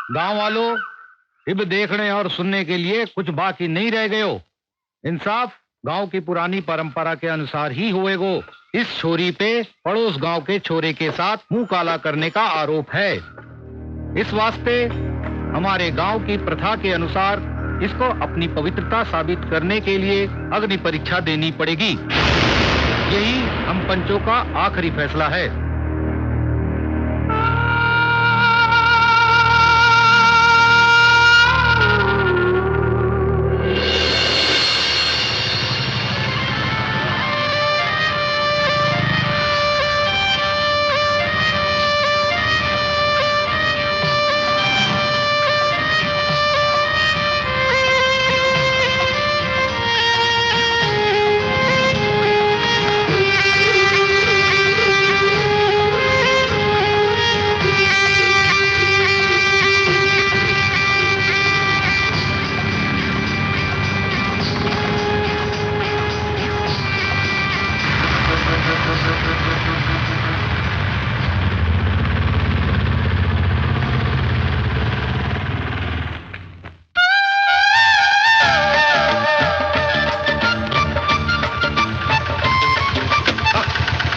गांव वालों, अब देखने और सुनने के लिए कुछ बाकी नहीं रह गयो। इंसाफ गांव की पुरानी परंपरा के अनुसार ही होएगो। इस छोरी पे पड़ोस गांव के छोरे के साथ मुंह काला करने का आरोप है। इस वास्ते हमारे गांव की प्रथा के अनुसार इसको अपनी पवित्रता साबित करने के लिए अग्नि परीक्षा देनी पड़ेगी। यही हम पंचों का आखिरी फैसला है।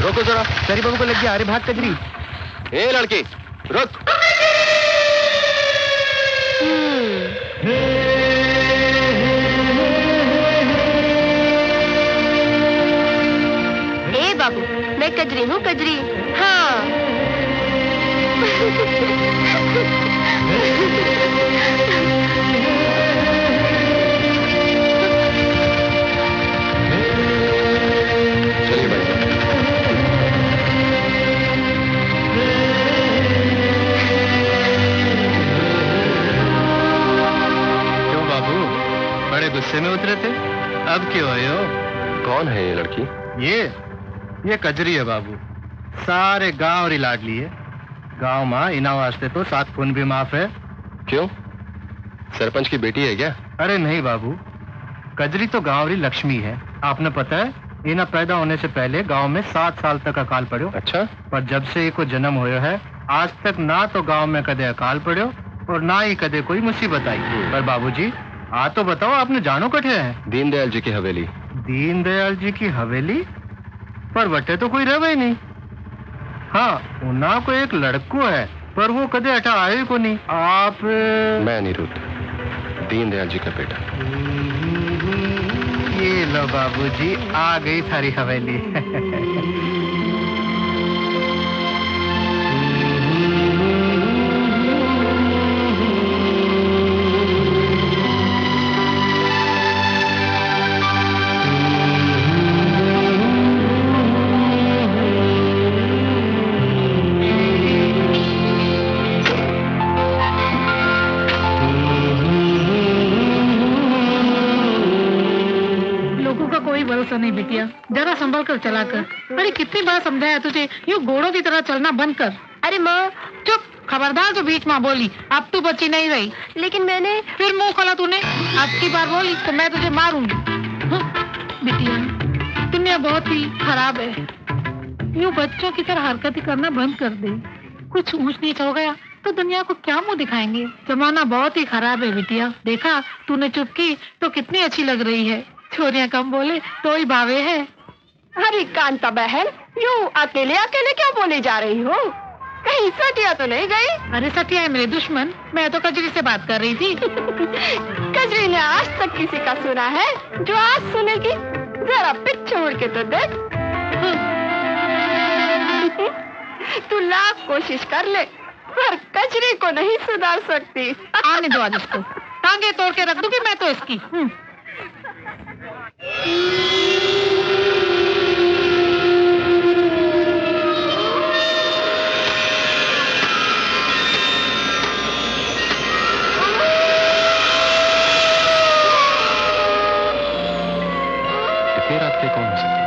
रोको जरा, सरी बाबू को लग गया। अरे भाग कजरी। ए लड़की रुक। ए बाबू, मैं कजरी हूँ, कजरी। हाँ। चलिए भाई साहब। क्यों बाबू, बड़े गुस्से में उतरे थे? अब क्यों आए हो? कौन है ये लड़की? ये कजरी है बाबू। सारे गांव री लाडली है। गांव मां इना वास्ते तो 7 खून भी माफ है। क्यों, सरपंच की बेटी है क्या? अरे नहीं बाबू, कजरी तो गांव री लक्ष्मी है। आपने पता है, इना पैदा होने से पहले गांव में 7 साल तक अकाल पड़ो। अच्छा। पर जब से इको जन्म होयो है, आज तक ना तो गांव में कदे अकाल पड़ो और ना ही कदे कोई मुसीबत आई। पर बाबूजी, आ तो बताओ, आपने जानो कठे है? दीनदयाल जी की हवेली। दीनदयाल जी की हवेली? पर वटे तो कोई रहे नहीं। हाँ, उना को एक लड़को है, पर वो कदे हटा आए को नहीं। आप? मैं अनिरुद्ध, दीनदयाल जी का बेटा। ये लो बाबूजी, आ गई थारी हवेली। भरोसा नहीं बिटिया, जरा संभल कर चला कर। अरे कितनी बार समझाया तुझे, यूं घोड़ों की तरह चलना बंद कर। अरे माँ। चुप, खबरदार जो बीच में बोली। अब तू बच्ची नहीं रही। लेकिन मैंने। फिर मुंह खोला तूने। अब की बार बोली तो मैं तुझे मारूंगी। बिटिया, दुनिया बहुत ही खराब है। यूं बच्चों की तरह हरकतें करना बंद कर दे। कुछ ऊंच नीच हो गया तो दुनिया को क्या मुंह दिखाएंगे। जमाना बहुत ही खराब है बिटिया। देखा, तूने चुप की तो कितनी अच्छी लग रही है। छोरियां कम बोले तो ही भावे है। अरे कांता बहन, यूं अकेले अकेले क्या बोले जा रही हो? कहीं सटिया तो नहीं गई? अरे सटिया है मेरे दुश्मन, मैं तो कजरी से बात कर रही थी। कजरी ने आज तक किसी का सुना है जो आज सुनेगी? जरा पीछे मुड़ के तो देख। तू लाख कोशिश कर ले, पर कजरी को नहीं सुधार सकती। आने दो आज इसको, टांगे तोड़ के रख दूंगी मैं तो इसकी। इतनी रात के कौन हो सकता है?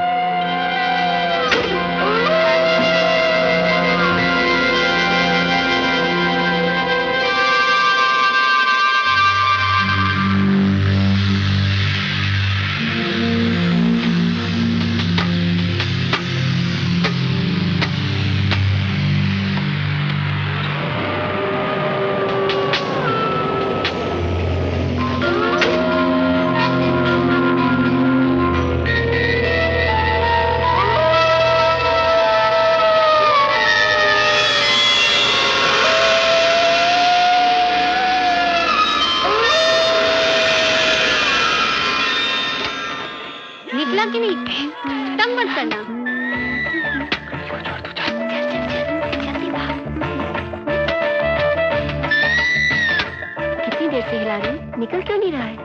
डाकिनी, तंग मत करना। जल्दी भाग। कितनी देर से हिला रही, निकल क्यों नहीं रहा है?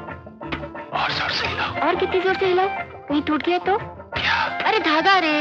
और जोर से हिलाओ। और कितनी जोर से हिलाओ, कहीं टूट गया तो? क्या? अरे धागा रे।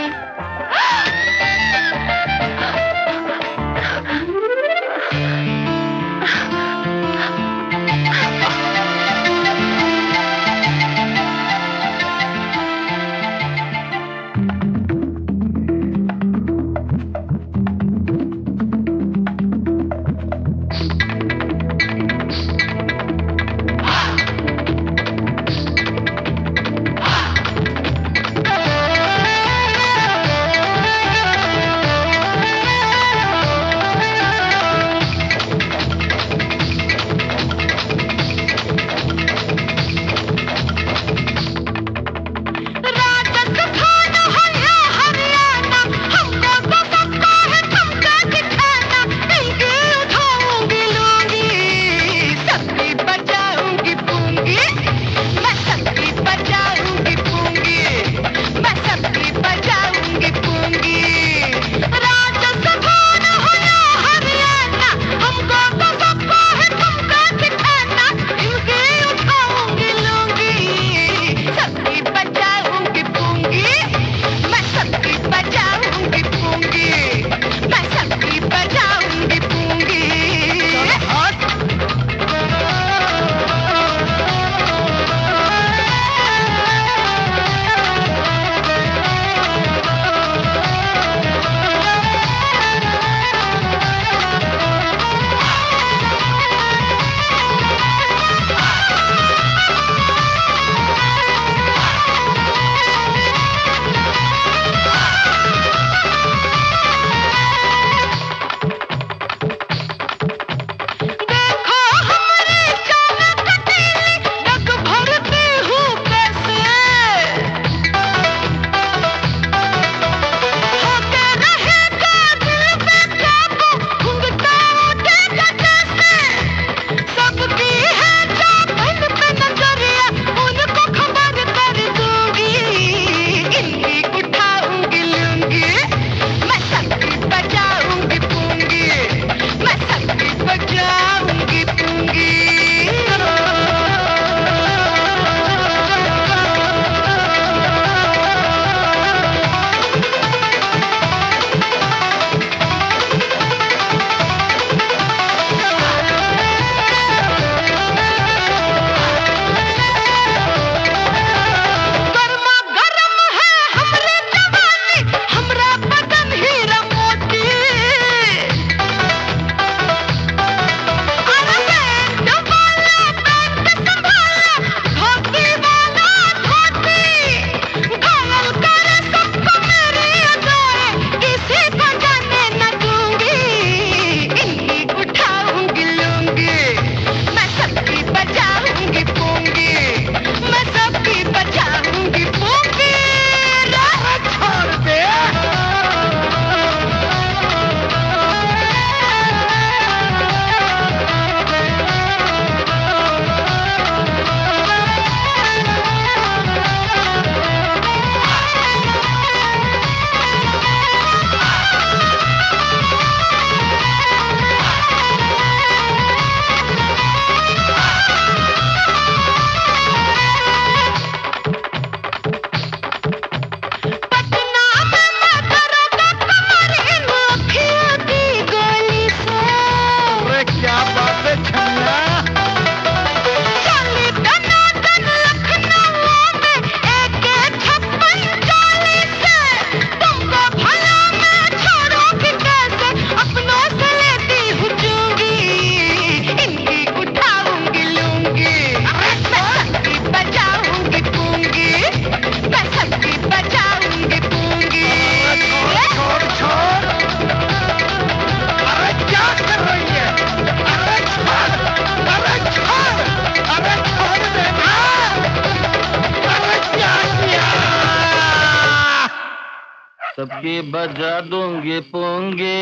सबके बजा दूंगे पोंगे,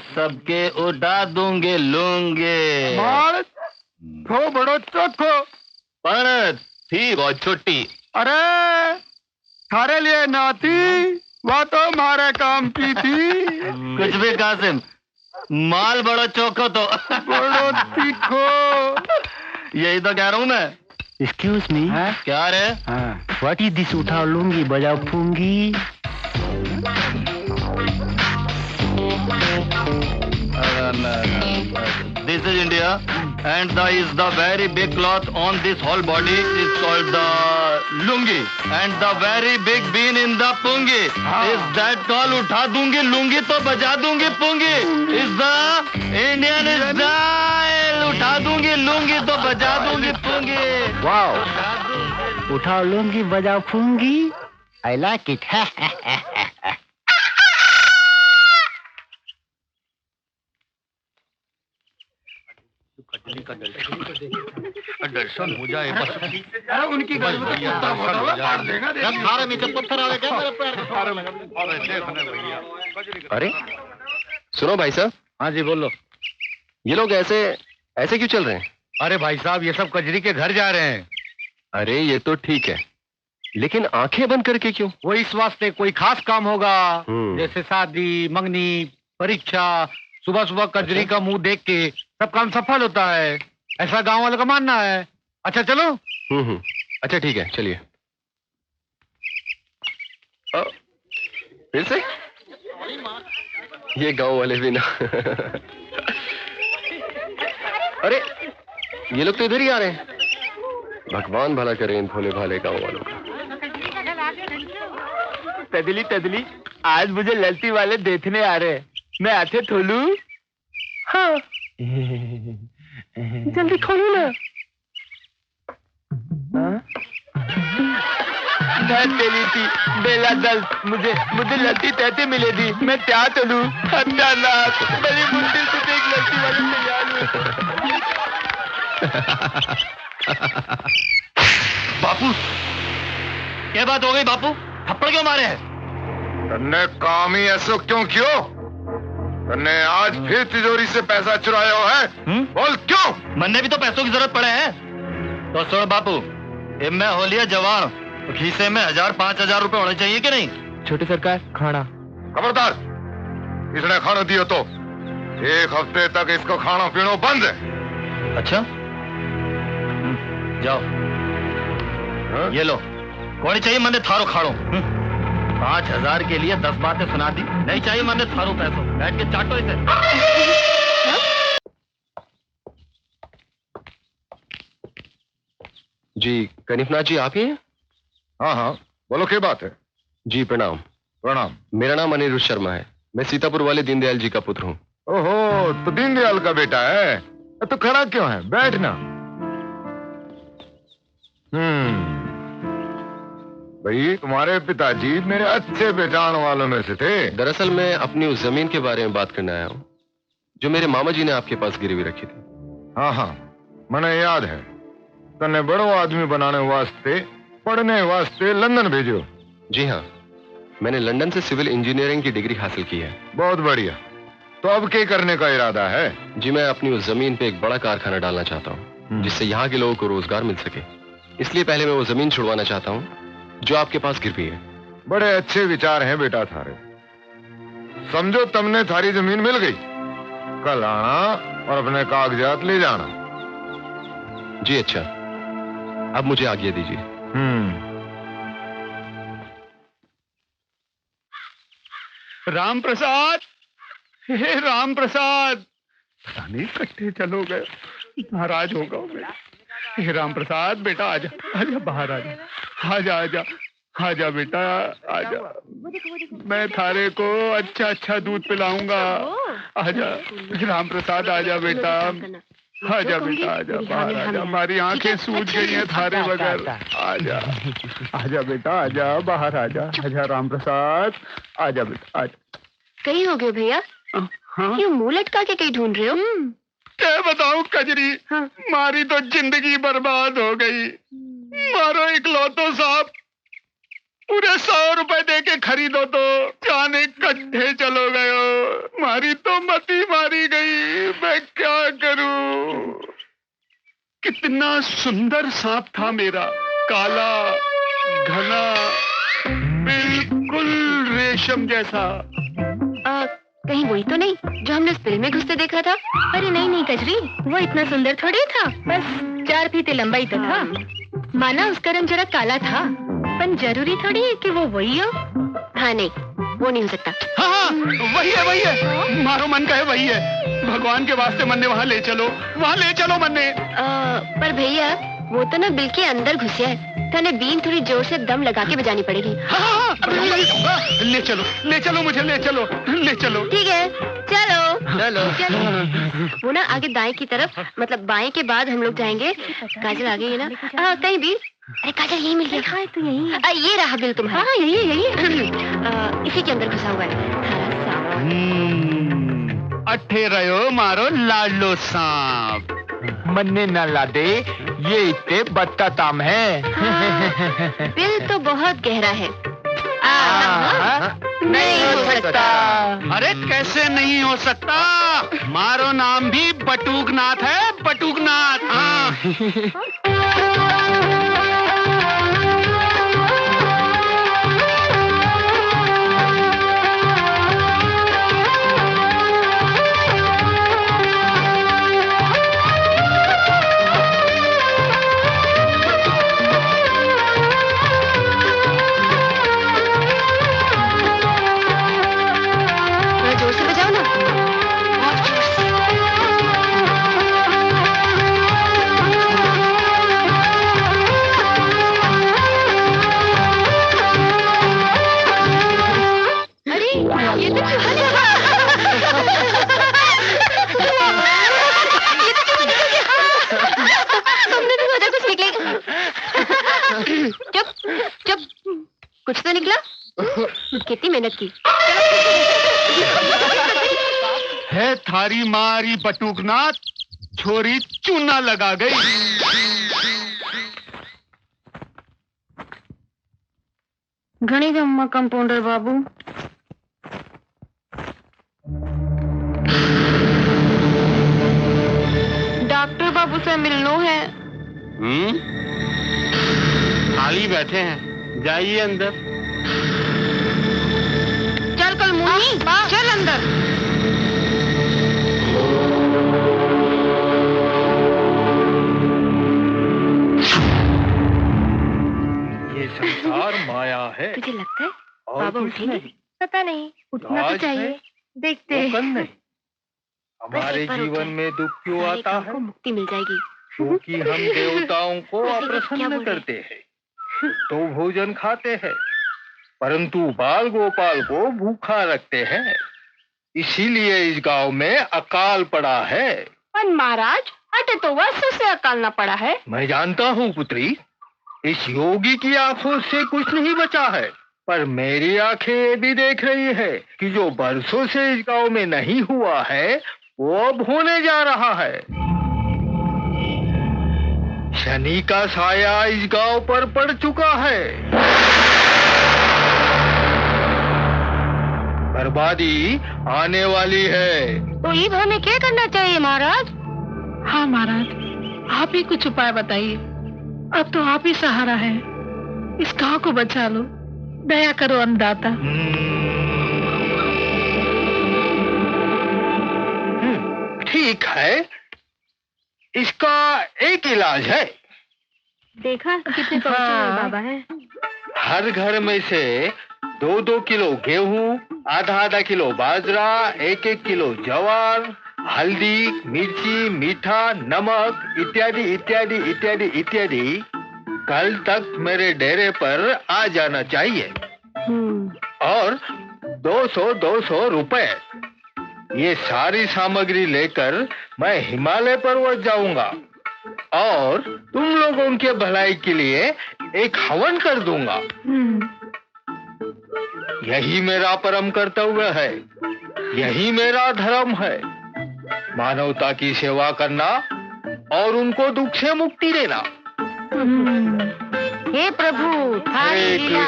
सबके उड़ा दूंगे लूंगे। थो बड़ो चोखो पण थी बहुत छोटी। अरे थारे लिए नाती, वो तो हमारे काम की थी। कुछ भी कासिम, माल बड़ा चौको तो बड़ो तीखो। यही तो कह रहा हूँ मैं। एक्सक्यूज मी, क्या रे? What is this? उठा लूंगी बजा फूंगी। This is India, and the very big cloth on this whole body is called the lungi, and the very big bean in the pungi is that called उठा दूंगी लूंगी तो बजा दूंगी pungi is the Indian style। उठा दूंगी लूंगी तो बजा दूंगी pungi। वाओ, उठा लूंगी बजा फूंगी। I like it। दर्शन हो जाए बस। उनकी अरे सुनो भाई साहब। हाँ जी बोलो। ये लोग ऐसे ऐसे क्यों चल रहे हैं? अरे भाई साहब, ये सब कजरी के घर जा रहे हैं। अरे ये तो ठीक है, लेकिन आंखें बंद करके क्यों? वो इस वास्ते कोई खास काम होगा, हम्म। जैसे शादी, मंगनी, परीक्षा। सुबह सुबह कजरी का मुंह देख के सब काम सफल होता है, ऐसा गांव वालों का मानना है। अच्छा चलो। अच्छा ठीक है, चलिए। फिर से ये गांव वाले भी ना। अरे ये लोग तो इधर ही आ रहे हैं। भगवान भला करे इन भोले भाले गांव वालों का। तदली तदली, आज मुझे ललती वाले देखने आ रहे हैं। मैं आते थोलू। हाँ जल्दी खोलो ना। मैं तेली थी बेला दल, मुझे ललती तहते मिले थी। मैं क्या चलू हत्यानाथ, बड़ी मुश्किल से देख ललती वाले तैयार हुए। बापू, क्या बात हो गई बापू? थप्पड़ क्यों मारे हैं? तन्ने काम ही ऐसा क्यों कियो? तन्ने आज फिर तिजोरी से पैसा चुराया हो है? बोल क्यों? मन्ने भी तो पैसों की जरूरत पड़े हैं। तो सुन बापू, मैं हो लिया जवान, तो खीसे में 1000-5000 रुपए होने चाहिए कि नहीं? छोटे सरकार खाना। खबरदार, इसने खाना दियो तो 1 हफ्ते तक इसको खाना पीना बंद है। अच्छा जाओ। हाँ? ये लो, कौन चाहिए मैंने थारो खाड़ो। 5000 के लिए 10 बातें सुना दी। नहीं चाहिए मैंने थारो पैसों, बैठ के चाटो इसे। जी कनिफनाथ जी, आप ही हैं? हाँ हाँ बोलो, क्या बात है? जी प्रणाम। प्रणाम। मेरा नाम अनिरुद्ध शर्मा है। मैं सीतापुर वाले दीनदयाल जी का पुत्र हूँ। ओहो, तो दीनदयाल का बेटा है। तो खड़ा क्यों है? बैठना। भाई तुम्हारे पिताजी मेरे अच्छे पहचान वालों में से थे। दरअसल मैं अपनी उस जमीन के बारे में बात करने आया हूँ जो मेरे मामा जी ने आपके पास गिरवी रखी थी। हाँ हाँ मैंने याद है। तन्ने बड़ो आदमी बनाने वास्ते, पढ़ने वास्ते लंदन भेजो। जी हाँ, मैंने लंदन से सिविल इंजीनियरिंग की डिग्री हासिल की है। बहुत बढ़िया। तो अब क्या करने का इरादा है? जी मैं अपनी उस जमीन पे एक बड़ा कारखाना डालना चाहता हूँ जिससे यहाँ के लोगों को रोजगार मिल सके। इसलिए पहले मैं वो जमीन छुड़वाना चाहता हूँ जो आपके पास गिरवी है। बड़े अच्छे विचार हैं बेटा थारे। समझो तुमने थारी जमीन मिल गई, कल आना और अपने कागजात ले जाना। जी अच्छा, अब मुझे आज्ञा दीजिए। राम प्रसाद, हे राम प्रसाद, पता नहीं कट्टे चलो गए, नाराज होगा मैं। हे राम प्रसाद बेटा, आजा आजा, बाहर आजा, आजा आजा आजा बेटा आजा। मैं थारे को अच्छा अच्छा दूध पिलाऊंगा। आजा राम प्रसाद, आजा बेटा, आजा बेटा, आजा बाहर आजा। हमारी आंखें सूज गई हैं थारे बगैर। आजा आजा बेटा, आजा बाहर आजा। आजा राम प्रसाद, आजा बेटा आजा। कहीं हो गए भैया? हाँ? क्यों मुंह लटका के कहीं ढूंढ रहे हो? क्या बताऊं कजरी, हाँ। मारी तो जिंदगी बर्बाद हो गई। मारो इकलौतो साहब, पूरे 100 रुपए दे के खरीदो तो जाने कट्ठे चलो गए हो। मारी तो मती मारी गई, मैं क्या करूं? कितना सुंदर सांप था मेरा, काला घना रेशम जैसा। कहीं वही तो नहीं जो हमने उस फिल्म में घुसते देखा था? अरे नहीं नहीं कजरी, वो इतना सुंदर थोड़ी था, बस 4 फीट लंबा ही तो था। माना उसका रंग जरा काला था, पर जरूरी थोड़ी है कि वो वही हो। हाँ नहीं, वो नहीं हो सकता। हाँ वही है, मारो मन का है वही है। भगवान के वास्ते मन्ने वहाँ ले चलो मन्ने। पर भैया वो तो ना बिल के अंदर घुसे है, तने बीन थोड़ी जोर से दम लगा के बजानी पड़ेगी। हाँ, ले चलो मुझे ले चलो। ठीक है चलो। वो ना आगे दाएं की तरफ, मतलब बाएं के बाद हम लोग जाएंगे। काजल आ गई है ना? कहीं बिल? अरे काजल यही मिल गया। हाँ तो यही। ये रहा बिल तुम्हारा। हाँ यही इसी के अंदर घुसा हुआ है। अट्ठे रहो मारो लाडलो सांप। मन्ने न लादे, ये इतने बत्ताताम है। बिल तो बहुत गहरा है। नहीं हो सकता। अरे कैसे नहीं हो सकता? मारो नाम भी बटुकनाथ है, बटुकनाथ। जोर से बजाओ ना, बहुत जोर से। अरे ये तो चूहा निकला। ये तो चूहा निकल गया। हमने भी सोचा कुछ निकलेगा। चुप कुछ तो निकला। कितनी मेहनत की। है थारी मारी बटुकनाथ, छोरी चूना लगा गई। घणी गम्मा कंपाउंडर बाबू। डॉक्टर बाबू से मिलनो है। खाली बैठे हैं, जाइए अंदर। चल कल मुन्नी, चल अंदर। ये संसार माया है। तुझे लगता है और बाबा कुछ उठेंगे? नहीं। पता नहीं, उठना तो आज चाहिए। है, देखते हैं। वो कल नहीं। हमारे एक बार जीवन उठे, में दुख क्यों सारे आता काम है? को मुक्ति मिल जाएगी। क्योंकि हम देवताओं को क्या अप्रसन्न बोल रहे? करते हैं, तो भोजन खाते हैं, परंतु बाल गोपाल को भूखा रखते हैं। इसीलिए इस गांव में अकाल पड़ा है। पर महाराज अटे तो वर्षों से अकालना पड़ा है। मैं जानता हूँ पुत्री, इस योगी की आंखों से कुछ नहीं बचा है, पर मेरी आंखें ये भी देख रही है कि जो बरसों से इस गांव में नहीं हुआ है वो अब होने जा रहा है। शनि का साया इस गांव पर पड़ चुका है। बर्बादी आने वाली है। तो ईद हमें क्या करना चाहिए महाराज? हाँ महाराज, आप ही कुछ उपाय बताइए। अब तो आप ही सहारा है, इस गांव को बचा लो, दया करो अन्नदाता। ठीक है, इसका एक इलाज है। देखा कितने पहुंचे हुए बाबा हैं। हर घर में से 2-2 किलो गेहूं, आधा किलो बाजरा, 1-1 किलो ज्वार, हल्दी, मिर्ची, मीठा, नमक इत्यादि इत्यादि इत्यादि इत्यादि कल तक मेरे डेरे पर आ जाना चाहिए। और 200 रुपए, ये सारी सामग्री लेकर मैं हिमालय पर्वत जाऊंगा और तुम लोगों के भलाई के लिए एक हवन कर दूंगा। यही मेरा परम कर्तव्य है, यही मेरा धर्म है। मानवता की सेवा करना और उनको दुख से मुक्ति देना। हे प्रभु, हरे कृष्णा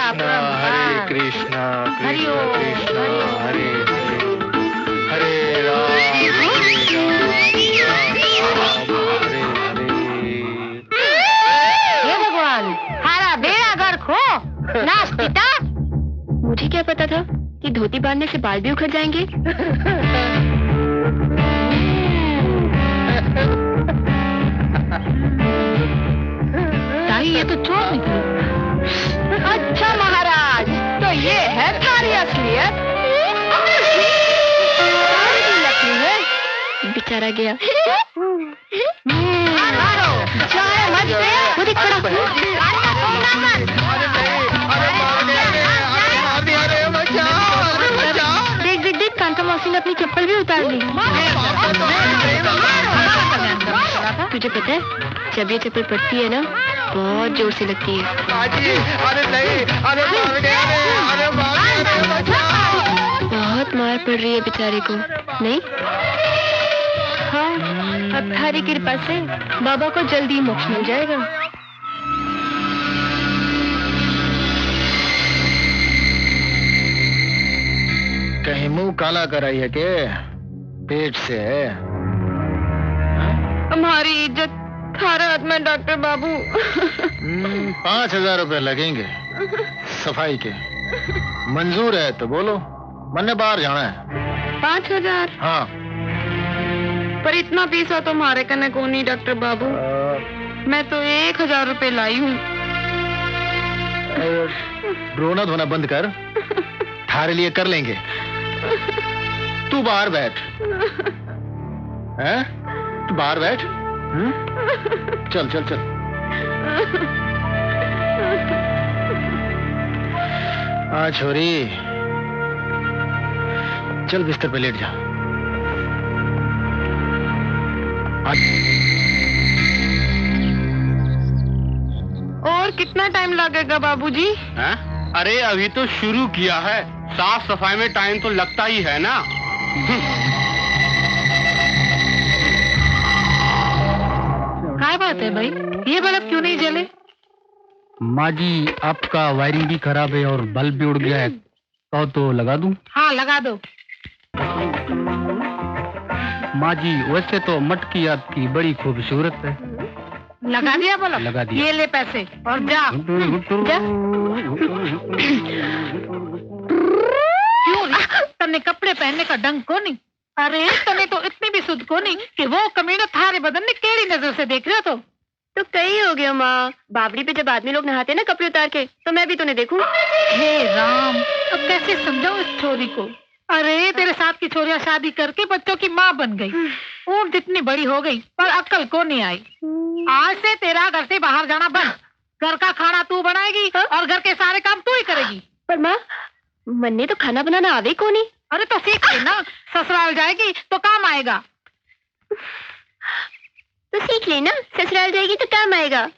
हरे कृष्णा कृष्ण कृष्ण हरे हरे, हरे राम हरे हरे। हे भगवान, हारा बेड़ा घर खो नाश पिता। मुझे क्या पता था कि धोती बांधने से बाल भी उखड़ जाएंगे। ताई ये तो चोर निकला। अच्छा महाराज, तो ये है थारी असलियत। लगती है बेचारा गया। वो देख पड़ा। देख देख देख, कांता मौसी ने अपनी चप्पल भी उतार ली। तुझे पता है, जब ये चप्पल पड़ती है ना, बहुत जोर से लगती है। बहुत मार पड़ रही है बेचारे को, नहीं? हाँ, अब थारी कृपा से बाबा को जल्दी मोक्ष मिल जाएगा। कहीं मुंह काला कराई है के पेट से है? हमारी इज्जत थारा हाथ में डॉक्टर बाबू। 5,000 रुपए लगेंगे सफाई के। मंजूर है तो बोलो, मैंने बाहर जाना है। 5,000? हाँ। पर इतना पैसा तो हमारे कने को नहीं डॉक्टर बाबू। मैं तो 1,000 रुपए लाई हूँ। रोना धोना बंद कर, थारे लिए कर लेंगे। तू बाहर बैठ। हैं? तू बाहर बैठ। चल चल चल। हाँ छोरी, चल बिस्तर पे लेट जा। और कितना टाइम लगेगा बाबूजी? हैं? अरे अभी तो शुरू किया है, साफ सफाई में टाइम तो लगता ही है ना। क्या बात है भाई, ये बल्ब क्यों नहीं जले? माँ जी, आपका वायरिंग भी खराब है और बल्ब भी उड़ गया है, तो लगा दूं? हाँ लगा दो। माँ जी, वैसे तो मटकी आपकी बड़ी खूबसूरत है। लगा दिया बल्ब? लगा दिया। ये ले पैसे और जा। जा। क्यों तने कपड़े पहनने का ढंग को नहीं? अरे तने तो इतनी भी सुध को नहीं कि वो कमीना थारे बदन ने केड़ी नजर से देख रहे हो। तो कई हो गया माँ, बावड़ी पे जब आदमी लोग नहाते ना कपड़े उतार के, तो मैं भी तो नहीं देखूं। हे राम, अब कैसे समझाऊं इस छोरी को? अरे तेरे साथ की छोरियां शादी करके बच्चों की माँ बन गई, ऊँट जितनी बड़ी हो गई पर अक्ल को नहीं आई। आज से तेरा घर से बाहर जाना बंद। घर का खाना तू बनाएगी और घर के सारे काम तू ही करेगी। पर माँ, मन्ने तो खाना बनाना आवे को नहीं। अरे तो सीख लेना, ससुराल जाएगी तो काम आएगा। तो सीख लेना, ससुराल जाएगी तो काम आएगा।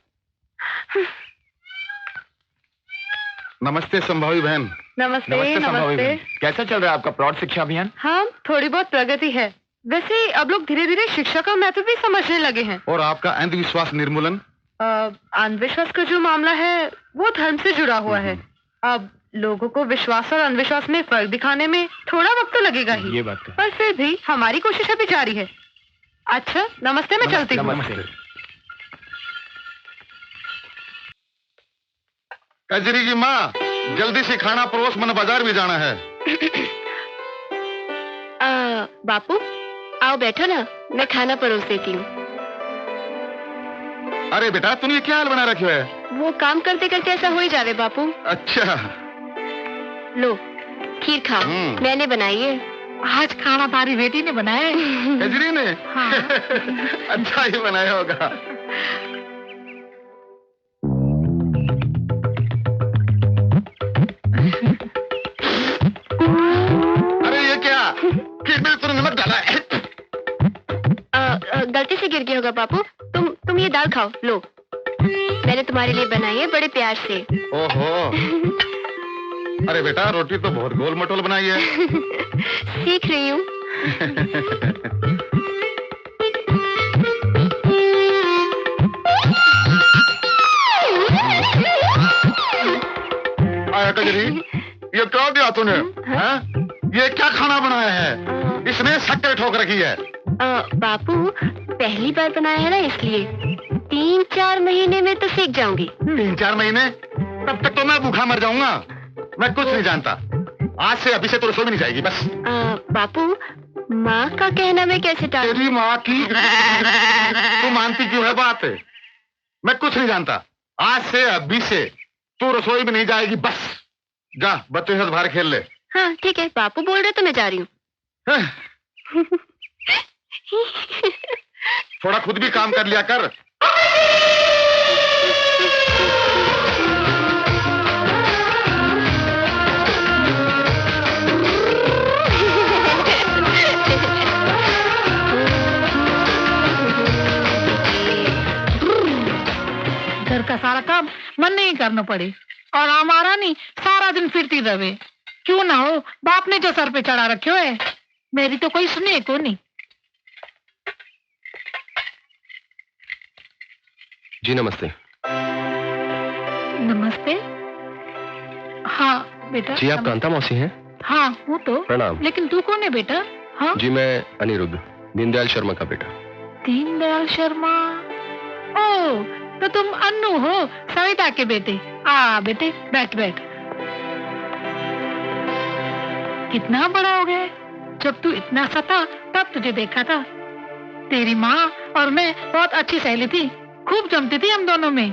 नमस्ते संभावी बहन। नमस्ते नमस्ते। कैसा चल रहा है आपका प्लॉट शिक्षा अभियान? हाँ, थोड़ी बहुत प्रगति है। वैसे अब लोग धीरे धीरे शिक्षा का महत्व भी समझने लगे हैं। और आपका अंधविश्वास निर्मूलन? अंधविश्वास का जो मामला है वो धर्म से जुड़ा हुआ है। अब लोगों को विश्वास और अंधविश्वास में फर्क दिखाने में थोड़ा वक्त तो लगेगा ही। ये बात है। पर फिर भी हमारी कोशिश अभी जारी है। अच्छा नमस्ते, मैं चलती हूँ। कजरी की माँ, जल्दी से खाना परोस, मन बाजार भी जाना है। बापू आओ बैठो ना, मैं खाना परोस देती हूँ। अरे बेटा, तूने क्या हाल बना रखे है? वो काम करते करते ऐसा हो ही जावे बापू। अच्छा, लो खीर खाओ, मैंने बनाई है। आज खाना तारी बेटी ने बनाया है। कजरी ने? हाँ। अच्छा ही बनाया होगा। अरे ये क्या, खीर में तूने नमक डाला है? गलती से गिर गया होगा बापू। तुम ये दाल खाओ, लो मैंने तुम्हारे लिए बनाई है बड़े प्यार से। ओहो, अरे बेटा, रोटी तो बहुत गोल मटोल बनाई है। सीख रही हूँ। आया कजरी, ये क्या दिया तूने? हाँ? ये क्या खाना बनाया है? इसने शक्कर ठोक रखी है। बापू पहली बार बनाया है ना, इसलिए 3-4 महीने में तो सीख जाऊंगी। 3-4 महीने? तब तक तो मैं भूखा मर जाऊंगा। मैं कुछ नहीं जानता। आज से अभी से तो रसोई में नहीं जाएगी बस। बापू, माँ का कहना मैं कैसे टालूं? तेरी माँ की तू मानती क्यों है बात? मैं कुछ नहीं जानता। आज से अभी से तू रसोई में नहीं जाएगी बस। जा बच्चों के साथ बाहर खेल ले। हाँ ठीक है, बापू बोल रहे तो मैं जा रही हूँ। थोड़ा खुद भी काम कर लिया कर। घर का सारा काम मन नहीं करना पड़े और हमारा नहीं सारा दिन फिरती रहे। क्यों ना हो, बाप ने जो सर पे चढ़ा रखे है, मेरी तो कोई सुने को नहीं। जी नमस्ते। नमस्ते। हाँ बेटा। जी आप कांता मौसी हैं? हाँ हूँ तो। प्रणाम। लेकिन तू कौन है बेटा? हाँ जी मैं अनिरुद्ध, दीनदयाल शर्मा का बेटा। दीनदयाल शर्मा? ओ तो तुम अन्नू हो, सविता के बेटे। आ बेटे बैठ बैठ। कितना बड़ा हो गया। जब तू इतना सा था तब तुझे देखा था। तेरी माँ और मैं बहुत अच्छी सहेली थी, खूब जमती थी हम दोनों में।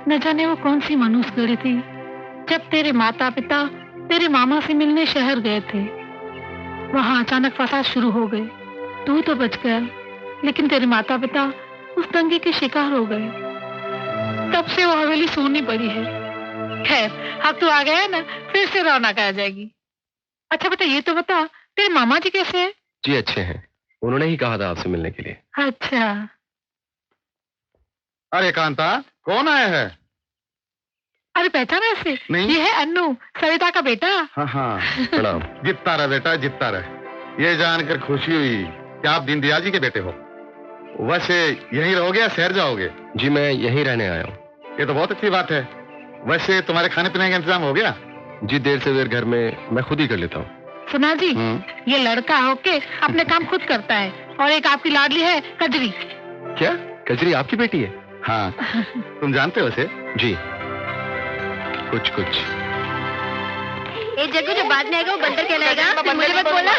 न जाने वो कौन सी मनुष्य गढ़ी थी जब तेरे माता पिता तेरे मामा से मिलने शहर गए थे। वहां अचानक फसाद शुरू हो गए। तू तो बच गया, लेकिन तेरे माता पिता उस दंगे के शिकार हो गए। तब से वो हवेली सोनी पड़ी है। खैर अब तू आ गया है ना, फिर से रौनक आ जाएगी। अच्छा बेटा ये तो बता, तेरे मामा जी कैसे हैं? जी अच्छे हैं, उन्होंने ही कहा था आपसे मिलने के लिए। अच्छा। अरे कांता, कौन आया है? अरे पहचाना ऐसे? नहीं। ये है अन्नू, सविता का बेटा। हाँ हाँ प्रणाम। जितना रहे बेटा जितना रहे। ये जानकर खुशी हुई कि आप दीनदयाल जी के बेटे हो। वैसे यहीं रहोगे या शहर जाओगे? जी मैं यहीं रहने आया हूँ। ये तो बहुत अच्छी बात है। वैसे तुम्हारे खाने पीने का इंतजाम हो गया? जी देर से देर घर में मैं खुद ही कर लेता हूँ। सुना जी, ये लड़का होके अपने काम खुद करता है। और एक आपकी लाडली है कजरी। क्या कजरी आपकी बेटी है? हाँ तुम जानते हो उसे? जी कुछ कुछ। एक जग्गू जो बाद में आएगा वो बंदर कहलाएगा। मुझे मत बोला।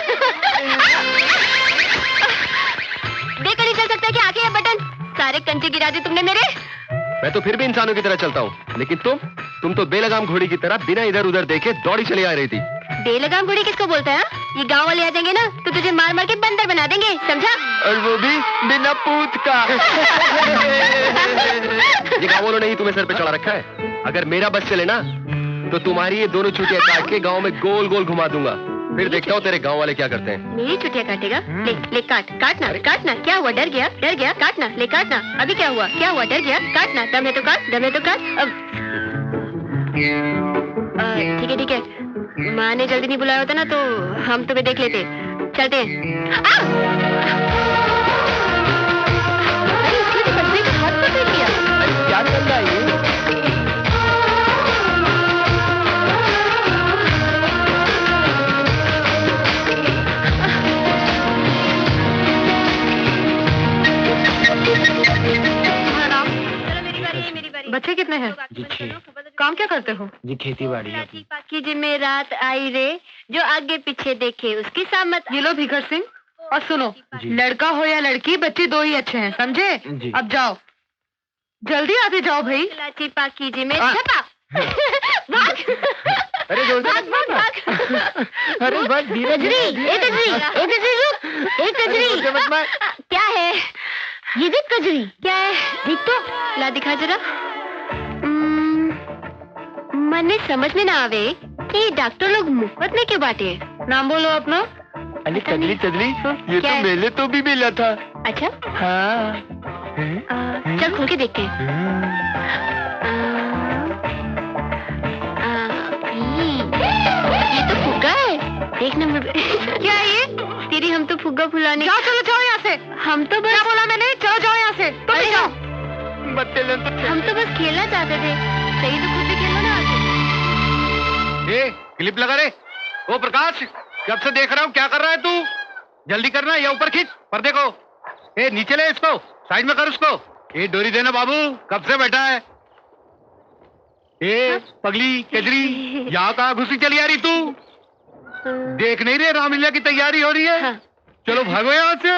देखकर नहीं चल सकता कि आगे ये बटन सारे कंचे गिरा दी तुमने मेरे। मैं तो फिर भी इंसानों की तरह चलता हूँ, लेकिन तुम तो बेलगाम घोड़ी की तरह बिना इधर उधर देखे दौड़ी चली आ रही थी। बेलगाम घोड़ी किसको बोलता है? ये गांव वाले आ जाएंगे ना तो तुझे मार मार के बंदर बना देंगे, समझा? और वो भी बिना पूत का। ये गाँव वालों ने ही तुम्हें सर पे चढ़ा रखा है। अगर मेरा बस चले ना तो तुम्हारी ये दोनों चुटिया काट के गाँव में गोल गोल घुमा दूंगा। फिर देखता हूँ तेरे गाँव वाले क्या करते हैं। मेरी चुटिया काटेगा? ले ले काट, काटना काटना। क्या हुआ, डर गया? डर गया? काटना, ले काटना। अभी क्या हुआ? क्या हुआ? डर गया? काटना। दम है तो काट, दम है तो काट। अब ठीक है ठीक है। माँ ने जल्दी नहीं बुलाया होता ना तो हम तुम्हें देख लेते। चलते हैं। हाथ पकड़ लिया। क्या कर रहा है ये? बच्चे कितने हैं? जी 6। काम क्या करते हो? जी खेती बाड़ी है। की जिम्मेरात आई रे, जो आगे पीछे देखे उसकी सामत। ये लो भीखर सिंह, और सुनो, लड़का हो या लड़की, बच्चे दो ही अच्छे हैं, समझे? जी। अब जाओ, जल्दी आते जाओ भाई। लाची पाकी जी में छपा। भाग। अरे जोर से भाग भाग भाग। अरे बस धीरे कजरी, एक कजरी, एक कजरी रुक, एक कजरी। क्या है ये? देख कजरी क्या है, देख तो, ला दिखा जरा। मने समझ में ना आवे कि डॉक्टर लोग मुफ्त में क्यों बांटे। नाम बोलो अपना। अरे कजरी कजरी, ये क्या तो है? मेले तो भी मिला था। अच्छा हाँ। चल खोल के देखते हैं। ये तो फुग्गा है, देख नंबर। क्या है ये? तेरी हम तो फुग्गा फुलाने। जाओ, चलो जाओ यहाँ से। हम तो बस। क्या बोला मैंने? चलो जाओ यहाँ से। तुम भी जाओ। हम तो बस खेलना चाहते थे। सही तो खुद भी खेलो ना आगे। ए, क्लिप लगा रे। ओ प्रकाश, कब से देख रहा हूँ, क्या कर रहा है तू? जल्दी करना, या ऊपर खींच पर्दे को। ए नीचे ले इसको, साइड में कर उसको। ये डोरी देना बाबू, कब से बैठा है। ए पगली कजरी, यहाँ कहाँ घुसी चली आ रही तू? देख नहीं रहे रामलीला की तैयारी हो रही है? हाँ। चलो भागो यहाँ से।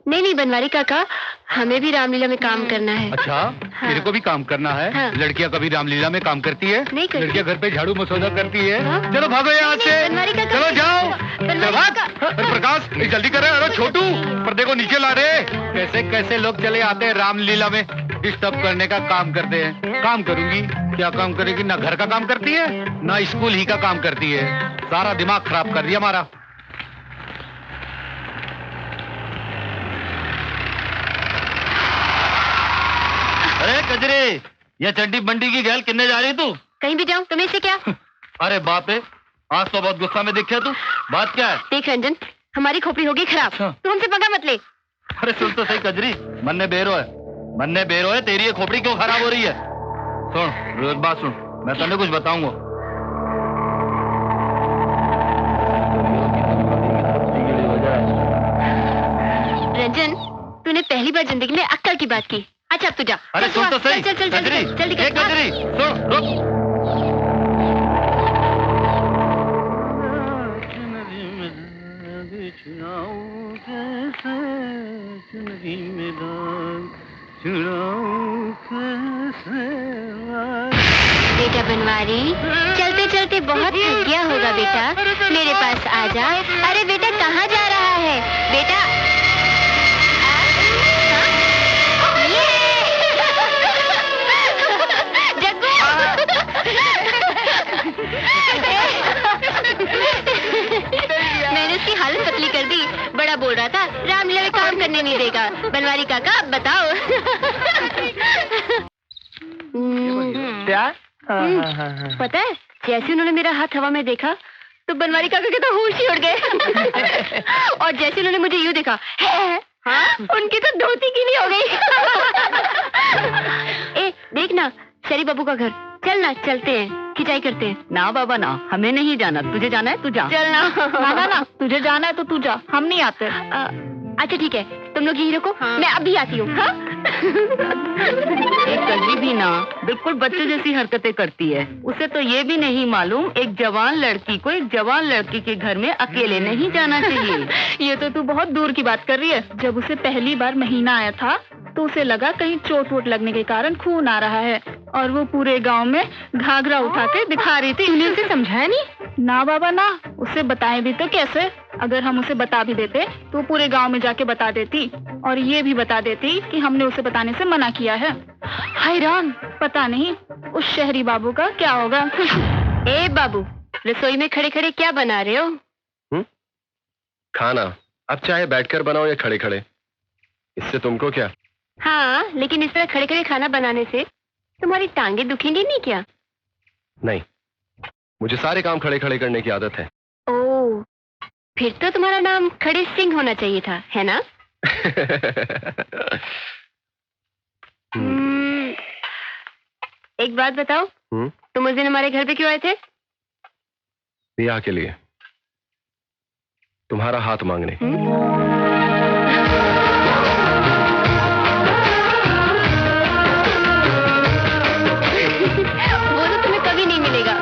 नहीं नहीं बनवारी काका, हमें भी रामलीला में काम करना है। अच्छा, तेरे को भी काम करना है? हाँ। लड़कियाँ कभी रामलीला में काम करती है? नहीं करती। लड़कियाँ घर पे झाड़ू मसौदा करती है। हाँ। चलो भागो यहाँ नहीं, से। बनवारी काका, चलो जाओ। बनवारी भाग। काका। अरे प्रकाश जल्दी करे। अरे छोटू पर्दे को नीचे ला रहे। कैसे कैसे लोग चले आते हैं रामलीला में, डिस्टर्ब करने का काम करते हैं। काम करूंगी? क्या काम करेगी? ना घर का काम करती है ना स्कूल ही का काम करती है। सारा दिमाग खराब कर दिया हमारा। अरे कजरी, ये चड्डी बंडी की गैल किन्ने जा रही तू? कहीं भी जाऊं तुम्हें से क्या? अरे बाप रे, आज तो बहुत गुस्सा में दिखे तू। बात क्या है? देख रंजन, हमारी खोपड़ी होगी खराब। अच्छा। तू हमसे पंगा मत ले। अरे सुन तो सही कजरी, मन्ने बेरो है, तेरी ये खोपड़ी क्यों खराब हो रही है? सुन एक बात सुन, मैं तुम्हें कुछ बताऊंगा। रंजन, तूने पहली बार जिंदगी में अक्कल की बात की। अच्छा अब तू जा। अरे चल, सुन तो चल, सही चल, चल, चल, कजरी, चल, जल्दी ए कर। कजरी, सुन रुक। बेटा बनवारी, चलते चलते बहुत थक गया होगा बेटा, मेरे पास आ जा। अरे बेटा कहाँ जा रहा है बेटा? मैंने उसकी हालत पतली कर दी। बड़ा बोल रहा था रामलीला में काम करने नहीं देगा। बनवारी काका अब बताओ। क्या? पता है, जैसे उन्होंने मेरा हाथ हवा में देखा तो बनवारी काका के तो होश ही उड़ गए। और जैसे उन्होंने मुझे यूं देखा, हाँ, उनकी तो धोती गीली हो गई। ए देखना, शरी बाबू का घर। चल ना, चलते हैं, खिंचाई करते हैं। ना बाबा ना, हमें नहीं जाना। तुझे जाना है तू जा। चलना। ना ना, तुझे जाना है तो तू जा, हम नहीं आते। अच्छा ठीक है, तुम लोग यहीं रुको। हाँ। मैं अभी आती हूँ। हाँ? एक कभी भी ना, बिल्कुल बच्चे जैसी हरकतें करती है। उसे तो ये भी नहीं मालूम एक जवान लड़की को एक जवान लड़की के घर में अकेले नहीं जाना चाहिए। ये तो तू बहुत दूर की बात कर रही है। जब उसे पहली बार महीना आया था तो उसे लगा कहीं चोट वोट लगने के कारण खून आ रहा है, और वो पूरे गांव में घाघरा उठा के दिखा रही थी। तूने उसे समझाया नहीं? ना बाबा ना, उसे बताए भी तो कैसे? अगर हम उसे बता भी देते तो वो पूरे गांव में जाके बता देती, और ये भी बता देती कि हमने उसे बताने से मना किया है। हैरान, पता नहीं उस शहरी बाबू का क्या होगा। ए बाबू, रसोई में खड़े खड़े क्या बना रहे हो? खाना। अब चाहे बैठकर बनाओ या खड़े खड़े, इससे तुमको क्या? हाँ, लेकिन इस तरह खड़े खड़े खाना बनाने से तुम्हारी टांगे दुखेंगी नहीं क्या? नहीं, मुझे सारे काम खड़े खड़े करने की आदत है। ओह, फिर तो तुम्हारा नाम खड़े सिंह होना चाहिए था, है ना? एक बात बताओ, तुम उस दिन हमारे घर पे क्यों आए थे? ब्याह के लिए, तुम्हारा हाथ मांगने। वो तो तुम्हें कभी नहीं मिलेगा।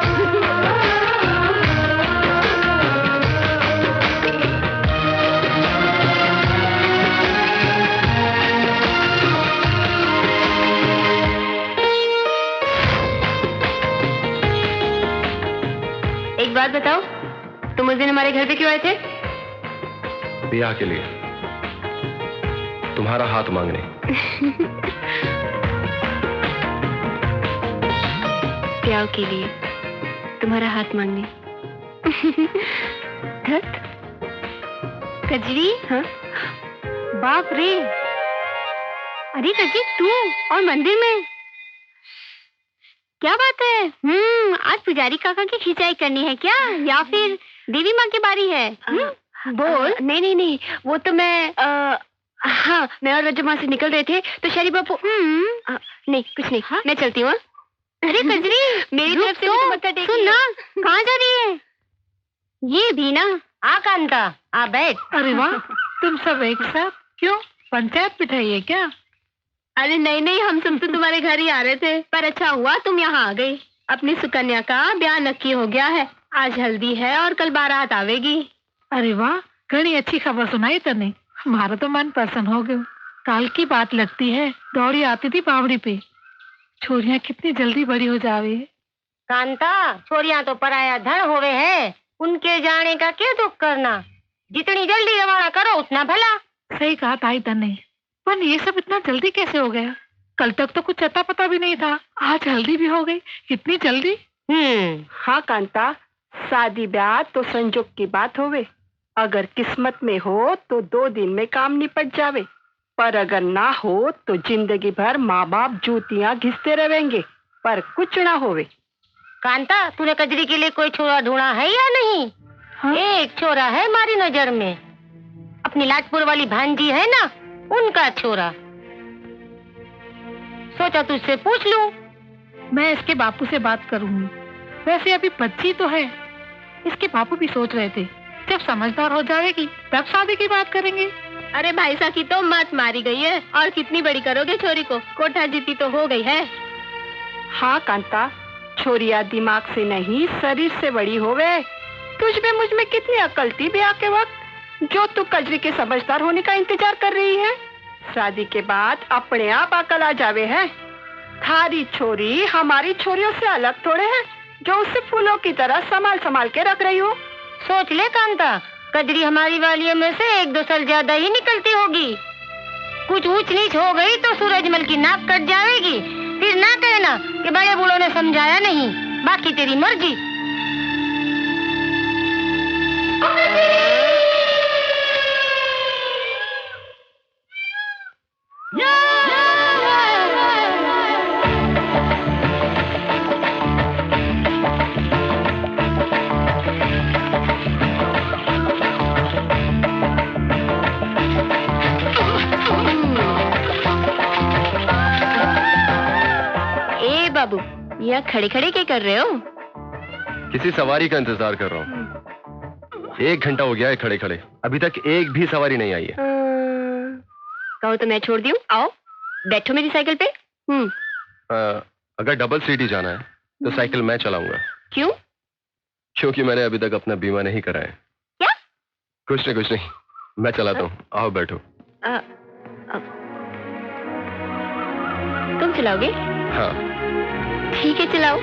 एक बात बताओ, तुम उस दिन हमारे घर पे क्यों आए थे? ब्याह के लिए, तुम्हारा हाथ मांगने। ब्याह के लिए, तुम्हारा हाथ मांगने। धत, कजरी। हाँ? बाप रे, अरे कजरी तू और मंदिर में, क्या बात है? आज पुजारी काका की खिंचाई करनी है क्या, या फिर देवी माँ की बारी है? बोल। नहीं नहीं नहीं, वो तो मैं हाँ, मैं और रजमा से निकल रहे थे तो शरी बापू। नहीं कुछ नहीं। हाँ? मैं चलती हूँ। अरे कजरी, मेरी तरफ से तो मत्था टेक। सुन ना, कहाँ जा रही है? ये भी ना, आ कांता, आ बैठ। अरे वाह, तुम सब एक साथ? क्यों, पंचायत बिठाई है क्या? अरे नहीं नहीं, हम सब तो तुम्हारे घर ही आ रहे थे, पर अच्छा हुआ तुम यहाँ आ गए। अपनी सुकन्या का ब्याह नक्की हो गया है। आज हल्दी है और कल बारात आवेगी। अरे वाह, घनी अच्छी खबर सुनाई तने। हमारा तो मन प्रसन्न हो गयो। काल की बात लगती है, दौड़ी आती थी बावड़ी पे। छोरियां कितनी जल्दी बड़ी हो जावे। कांता, छोरियां तो पराया धन होवे है, उनके जाने का क्या दुख करना। जितनी जल्दी रवाना करो उतना भला। सही कहा ताई तने, पर ये सब इतना जल्दी कैसे हो गया? कल तक तो कुछ अता पता भी नहीं था, आज हल्दी भी हो गई, इतनी जल्दी। हाँ कांता, शादी ब्याह तो संजोग की बात होवे। अगर किस्मत में हो तो 2 दिन में काम निपट जावे, पर अगर ना हो तो जिंदगी भर माँ बाप जूतियाँ घिसते रहेंगे, पर कुछ ना होवे। कांता, तूने कजरी के लिए कोई छोरा ढूंढा है या नहीं? हाँ? एक छोरा है हमारी नजर में, अपनी लाटपुर वाली भांजी है ना, उनका छोरा। सोचा तुझसे पूछ लूं। मैं इसके बापू से बात करूंगी। वैसे अभी बच्ची तो है। इसके बापू भी सोच रहे थे जब समझदार हो जाएगी तब शादी की बात करेंगे। अरे भाई साहब की तो मत मारी गई है, और कितनी बड़ी करोगे छोरी को? कोठा जीती तो हो गई है। हाँ कांता, छोरिया दिमाग से नहीं शरीर से बड़ी होवे। तुझ में मुझ में कितनी अकल थी ब्याह के वक्त, जो तू कजरी के समझदार होने का इंतजार कर रही है। शादी के बाद अपने आप अकल आ जावे है। थारी छोरी हमारी छोरियों से अलग थोड़े है, जो उसे फूलों की तरह संभाल संभाल के रख रही हो। सोच ले कांता, कजरी हमारी वालियों में से 1-2 साल ज्यादा ही निकलती होगी। कुछ ऊंच नीच हो गई तो सूरजमल की नाक कट जाएगी। फिर ना कहना कि बड़े बूढ़ों ने समझाया नहीं। बाकी तेरी मर्जी। बाबू, यहाँ खड़े खड़े क्या कर रहे हो? किसी सवारी का इंतजार कर रहा हूँ। 1 घंटा हो गया है खड़े खड़े, अभी तक एक भी सवारी नहीं आई है। कहो तो मैं छोड़ दूं? आओ बैठो मेरी साइकिल पे। अगर डबल सीट ही जाना है तो साइकिल मैं चलाऊंगा। क्यों? क्योंकि मैंने अभी तक अपना बीमा नहीं कराया। क्या? कुछ नहीं, मैं चलाता हूँ। आओ बैठो। तुम चलाओगे? हाँ। ठीक है, चलाओ।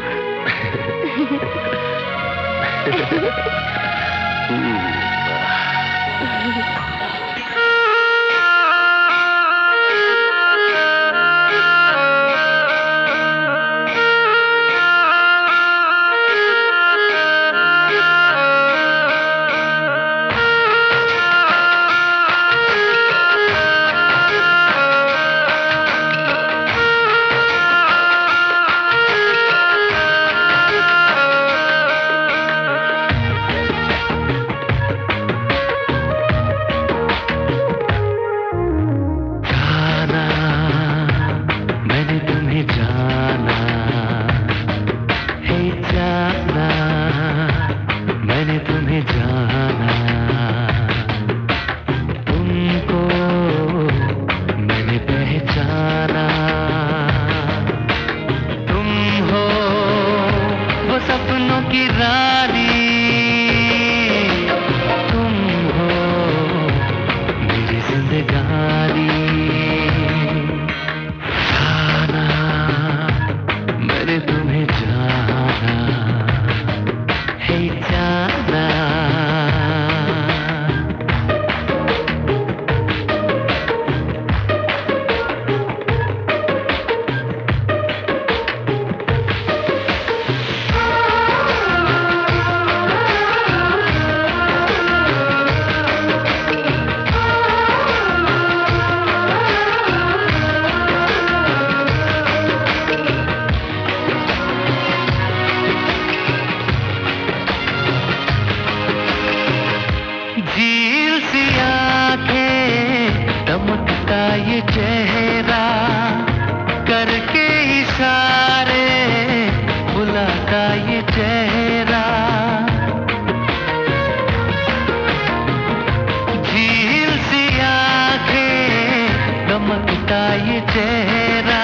ये चेहरा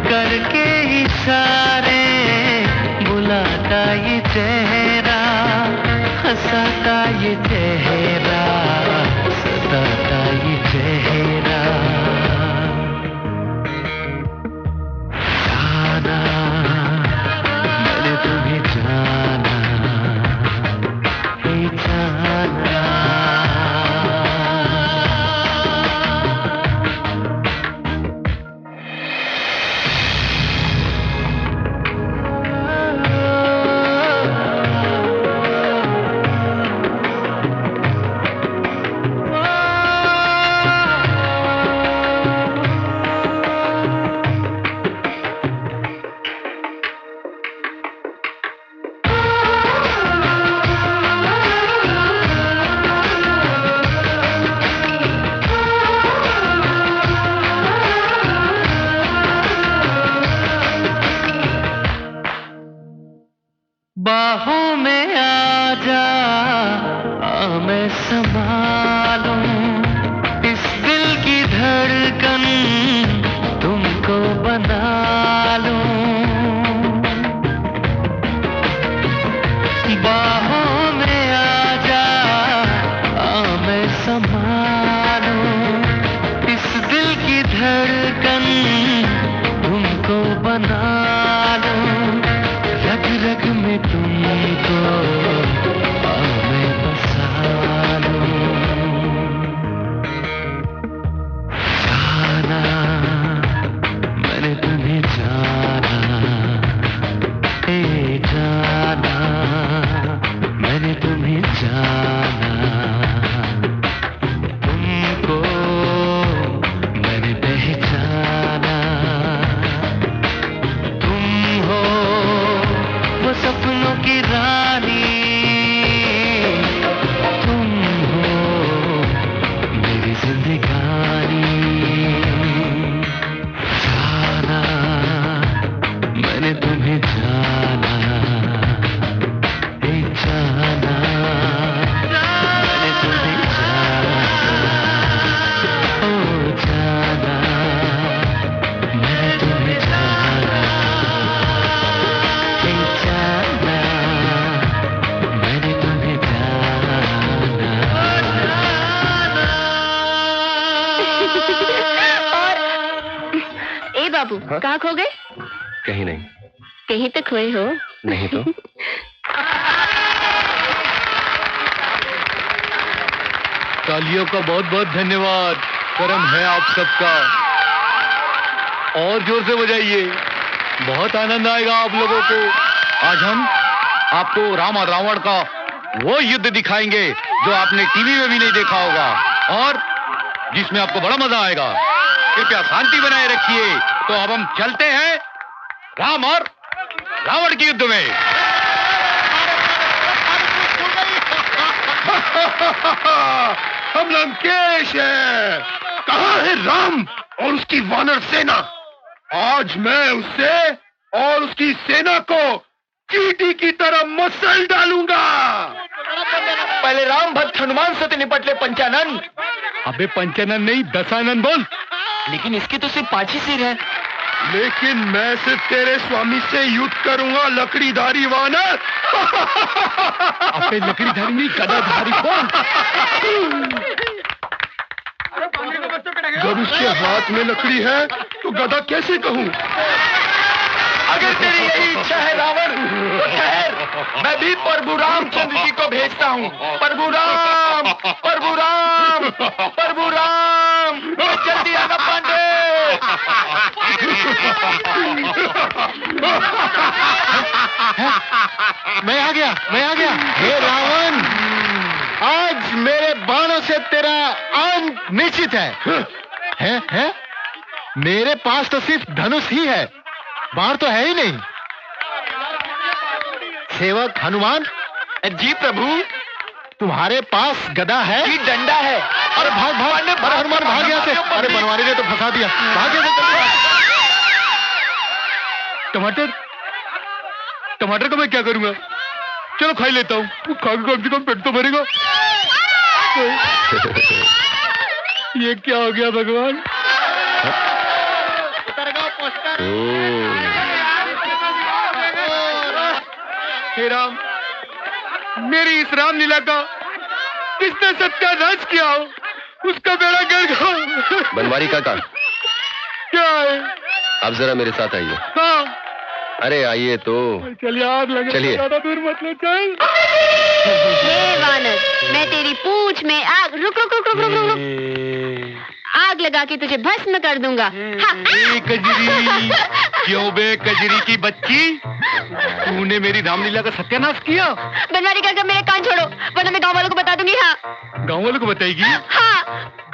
करके इशारे हंसाता ये चेहरा, सताता ये चेहरा, जाना मैंने तुम्हें जाना, हे जाना। बाहों में आ जा, आ मैं संभालूं इस दिल की धड़कन, तुमको बना लूं। बाहों में आ जा, आ मैं संभालूं इस दिल की धड़कन, तुमको बना लूं। रग रग में तुमको आ मैं बसा लूं। जाना मैंने तुम्हें जाना, हे जाना मैंने तुम्हें जाना। तुमको मैंने पहचाना, तुम हो वो सपनों की रानी, तुम हो मेरी जिंदगानी। जाना मैंने तुम्हें जाना, हे जाना मैंने तुम्हें जाना, ओ जाना मैंने तुम्हें जाना, हे जाना मैंने तुम्हें जाना। ए बाबू, कहाँ खो गए? कहीं नहीं। कहीं तो खोए हो। नहीं तो। तालियों का बहुत बहुत धन्यवाद। करम है आप सबका। और जोर से बजाइए, बहुत आनंद आएगा आप लोगों को। आज हम आपको राम और रावण का वो युद्ध दिखाएंगे जो आपने टीवी में भी नहीं देखा होगा और जिसमें आपको बड़ा मजा आएगा। कृपया शांति बनाए रखिए। तो अब हम चलते हैं राम और रावण के युद्ध में। हम लंकेश है। कहाँ है राम और उसकी वानर सेना? आज मैं उससे और उसकी सेना को चींटी की तरह मसल डालूंगा। पहले राम भक्त हनुमान से तो निपट ले पंचानन। अबे पंचानन नहीं, दशानन बोल। लेकिन इसकी तो सिर्फ 5 ही सिर है। लेकिन मैं सिर्फ तेरे स्वामी से युद्ध करूंगा, लकड़ीधारी वानर। अबे लकड़ीधारी नहीं, गदाधारी बोल। जब उसके हाथ में लकड़ी है तो गदा कैसे कहूँ? अगर तेरी यही इच्छा है रावण, तो ठहर, मैं भी प्रभु रामचंद्र जी को भेजता हूँ। प्रभु राम, प्रभु राम, प्रभु राम, जल्दी आना पांडे। मैं आ गया, मैं आ गया। हे रावण, आज मेरे बाणों से तेरा अंत निश्चित है? है? मेरे पास तो सिर्फ धनुष ही है, बाण तो है ही नहीं। सेवक हनुमान। जी प्रभु। तुम्हारे पास गदा है? जी डंडा है। अरे भाग भाग, अरे हनुमान भाग गया से। अरे बनवारी ने तो फंसा दिया, भाग गया से। टमाटर, टमाटर को मैं क्या करूंगा? चलो खा ही लेता हूँ, खा के कम से कम पेट तो भरेगा। ये क्या हो गया भगवान? हे राम, मेरी इस रामलीला का जिसने सत्यानाश किया हो उसका बेड़ा गर्क हो। बनवारी काका, क्या है? आप जरा मेरे साथ आइए। हाँ। अरे आइए तो। चल यार, लगे चलिए। ज्यादा दूर मत ले, चल। हे वानर, मैं तेरी पूंछ में आग रुक रुक रुक रुक रुक रुक रुक आग लगा के तुझे भस्म कर दूंगा। कजरी, क्यों बे कजरी की बच्ची, तूने मेरी रामलीला का सत्यानाश किया? बनवारी काका मेरे कान छोड़ो वरना मैं गांव वालों को बता दूंगी। हाँ। गांव वालों को बताएगी? हाँ।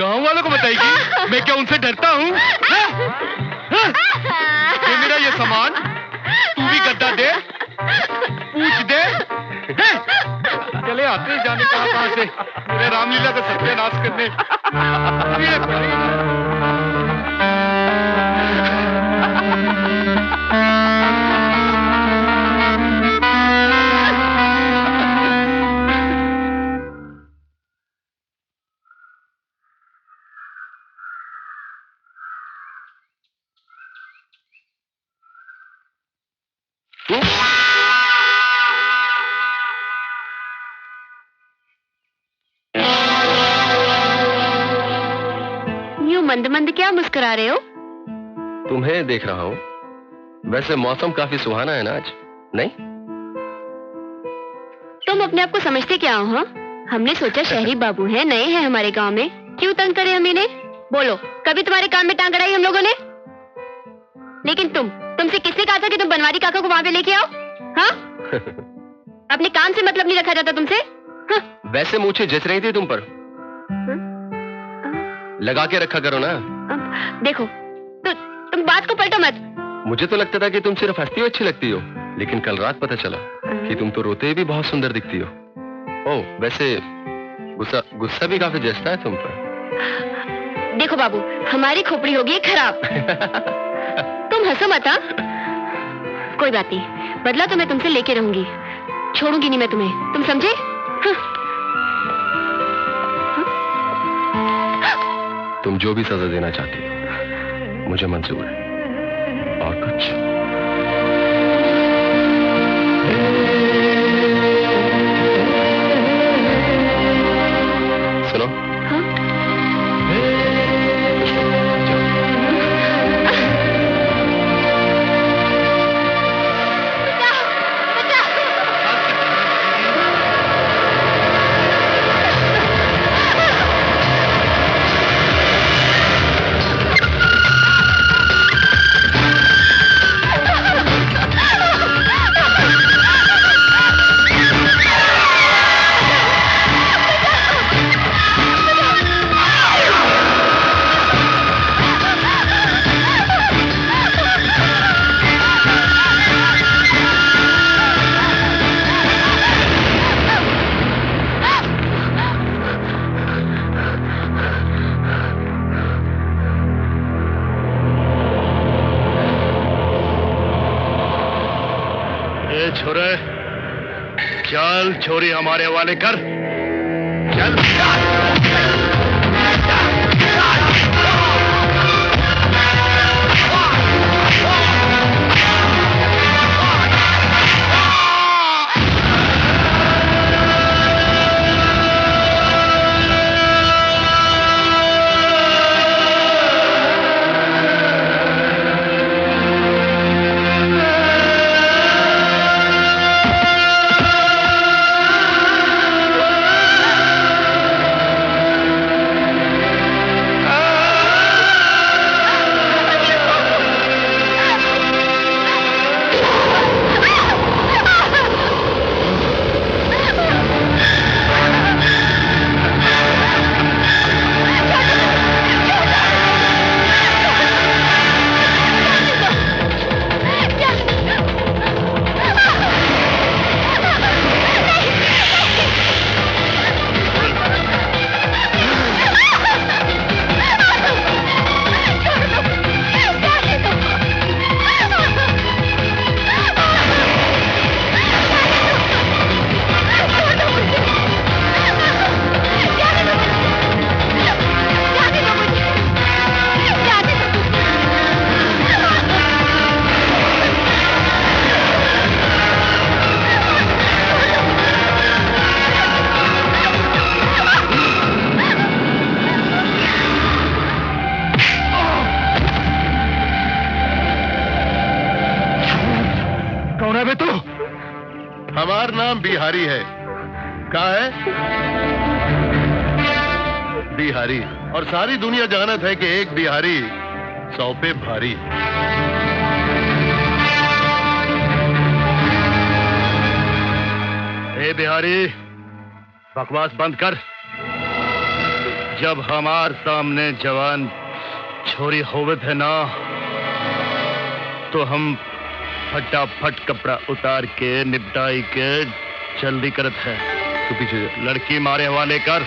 गांव वालों को बताएगी? मैं क्या उनसे डरता हूँ? ये मेरा ये सामान, तू भी गद्दा दे, पूछ दे। चले आते जाने कहाँ से मेरे रामलीला का सत्यानाश करने। ये भाई। मंद मंद क्या मुस्कुरा रहे हो? तुम्हें देख रहा हूँ। वैसे मौसम काफी सुहाना है ना आज, नहीं? तुम अपने आप को समझते क्या हो? हाँ? हमने सोचा शहरी बाबू हैं, नए हैं हमारे गांव में, क्यों तंग करे हम इन्हें? बोलो, कभी तुम्हारे काम में टांग अड़ाई हम लोगों ने? लेकिन तुमसे किसने कहा था कि तुम बनवारी काका को वहां पे लेके आओ? हाँ? अपने काम से मतलब नहीं रखा जाता तुमसे? हाँ? वैसे मूछें जच रही थी तुम पर। लगा के रखा करो ना। देखो, तुम बात को पलटो मत। मुझे तो लगता था कि तुम सिर्फ हंसती हो अच्छी लगती हो, लेकिन कल रात पता चला कि तुम तो रोते भी बहुत सुंदर दिखती हो। ओह, वैसे गुस्सा भी काफी जचता है तुम पर। देखो बाबू, हमारी खोपड़ी होगी खराब। तुम हंसो मत। हाँ? कोई बात नहीं, बदला तो मैं तुमसे लेके रहूंगी, छोड़ूंगी नहीं मैं तुम्हें, तुम समझे? हाँ? तुम जो भी सजा देना चाहती हो मुझे मंजूर है। और कुछ? सुनो। हाँ? छोरे, चल छोरी हमारे वाले कर, चल। कौन है बे तू? हमार नाम बिहारी है। कहा है? बिहारी। और सारी दुनिया जानत है कि एक बिहारी 100 पे भारी। ए बिहारी, बकवास बंद कर। जब हमार सामने जवान छोरी होवत है ना, तो हम फटाफट कपड़ा उतार के निपटाई के जल्दी करत है। तू पीछे जा। लड़की मारे वाले कर।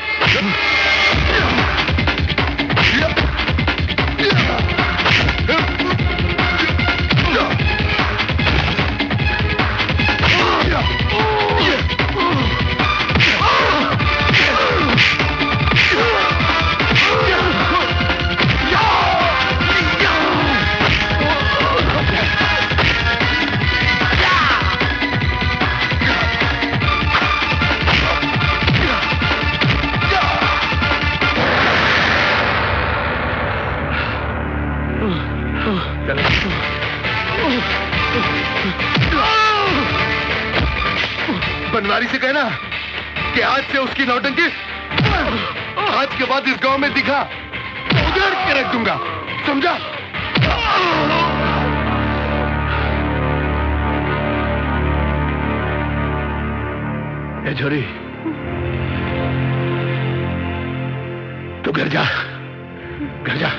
बनवारी से कहना कि आज से उसकी नौटंकी आज के बाद इस गांव में दिखा तो उधेड़ के रख दूंगा, समझा? ए छोरी, तू घर जा, घर जा।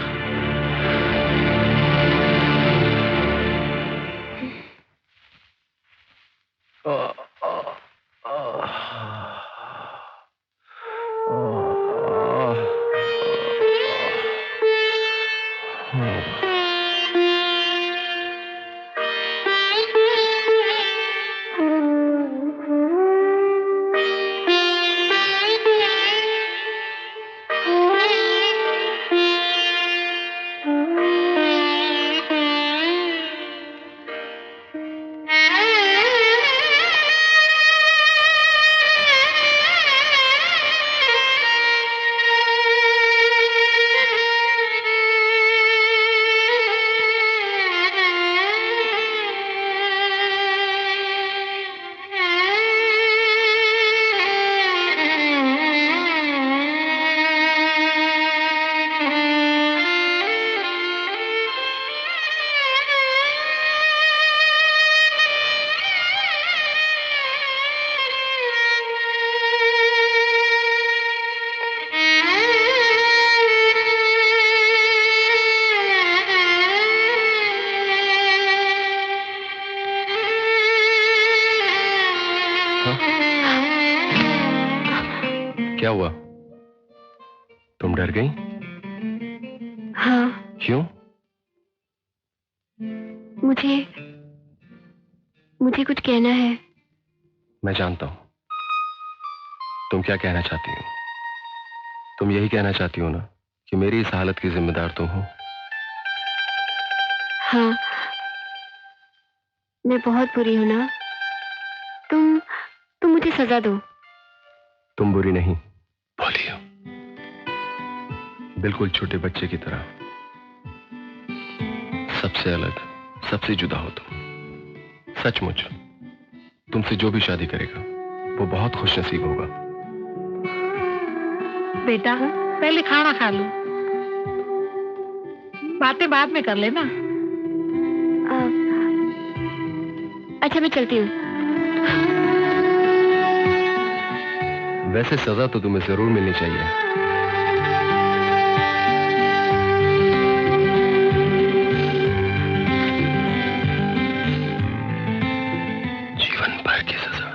क्या हुआ? तुम डर गई? हाँ। क्यों? मुझे कुछ कहना है। मैं जानता हूं तुम क्या कहना चाहती हो। तुम यही कहना चाहती हो ना कि मेरी इस हालत की जिम्मेदार तुम हो। हाँ, मैं बहुत बुरी हूं ना। तुम मुझे सजा दो। तुम बुरी नहीं, भोली हो, बिल्कुल छोटे बच्चे की तरह। सबसे अलग, सबसे जुदा हो तुम। सचमुच तुमसे जो भी शादी करेगा वो बहुत खुशनसीब होगा। बेटा, पहले खाना खा लो, बातें बाद में कर लेना। अच्छा, मैं चलती हूँ। वैसे सजा तो तुम्हें जरूर मिलनी चाहिए। जीवन भर की सजा।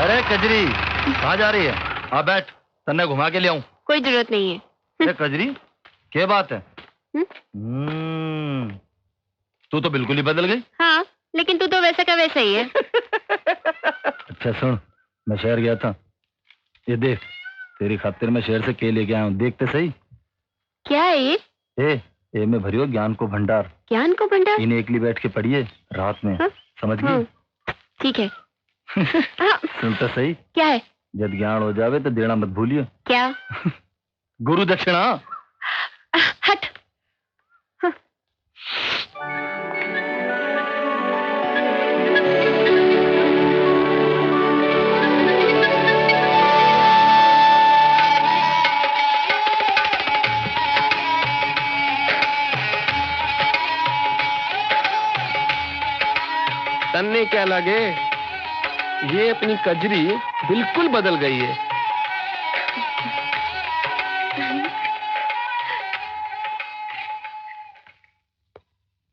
अरे कजरी, कहाँ जा रही है? आ बैठ, तन्ने घुमा के ले आऊं। कोई जरूरत नहीं है। अरे कजरी, क्या बात है? तू तो बिल्कुल ही बदल गई। हाँ, लेकिन तू तो वैसा का वैसा ही है। अच्छा सुन, मैं शहर गया था, ये देख तेरी खातिर मैं शहर से के लेके आया हूँ, देखते सही। क्या है ये? ए में भरियो ज्ञान को भंडार। ज्ञान को भंडार? इन्हें एकली बैठ के पढ़िए रात में। हाँ? समझ गई? ठीक है। सुनता सही। क्या है? जब ज्ञान हो जावे तो देना मत भूलियो। क्या? गुरु दक्षिणा। हट। तन्ने क्या लगे, ये अपनी कजरी बिल्कुल बदल गई है।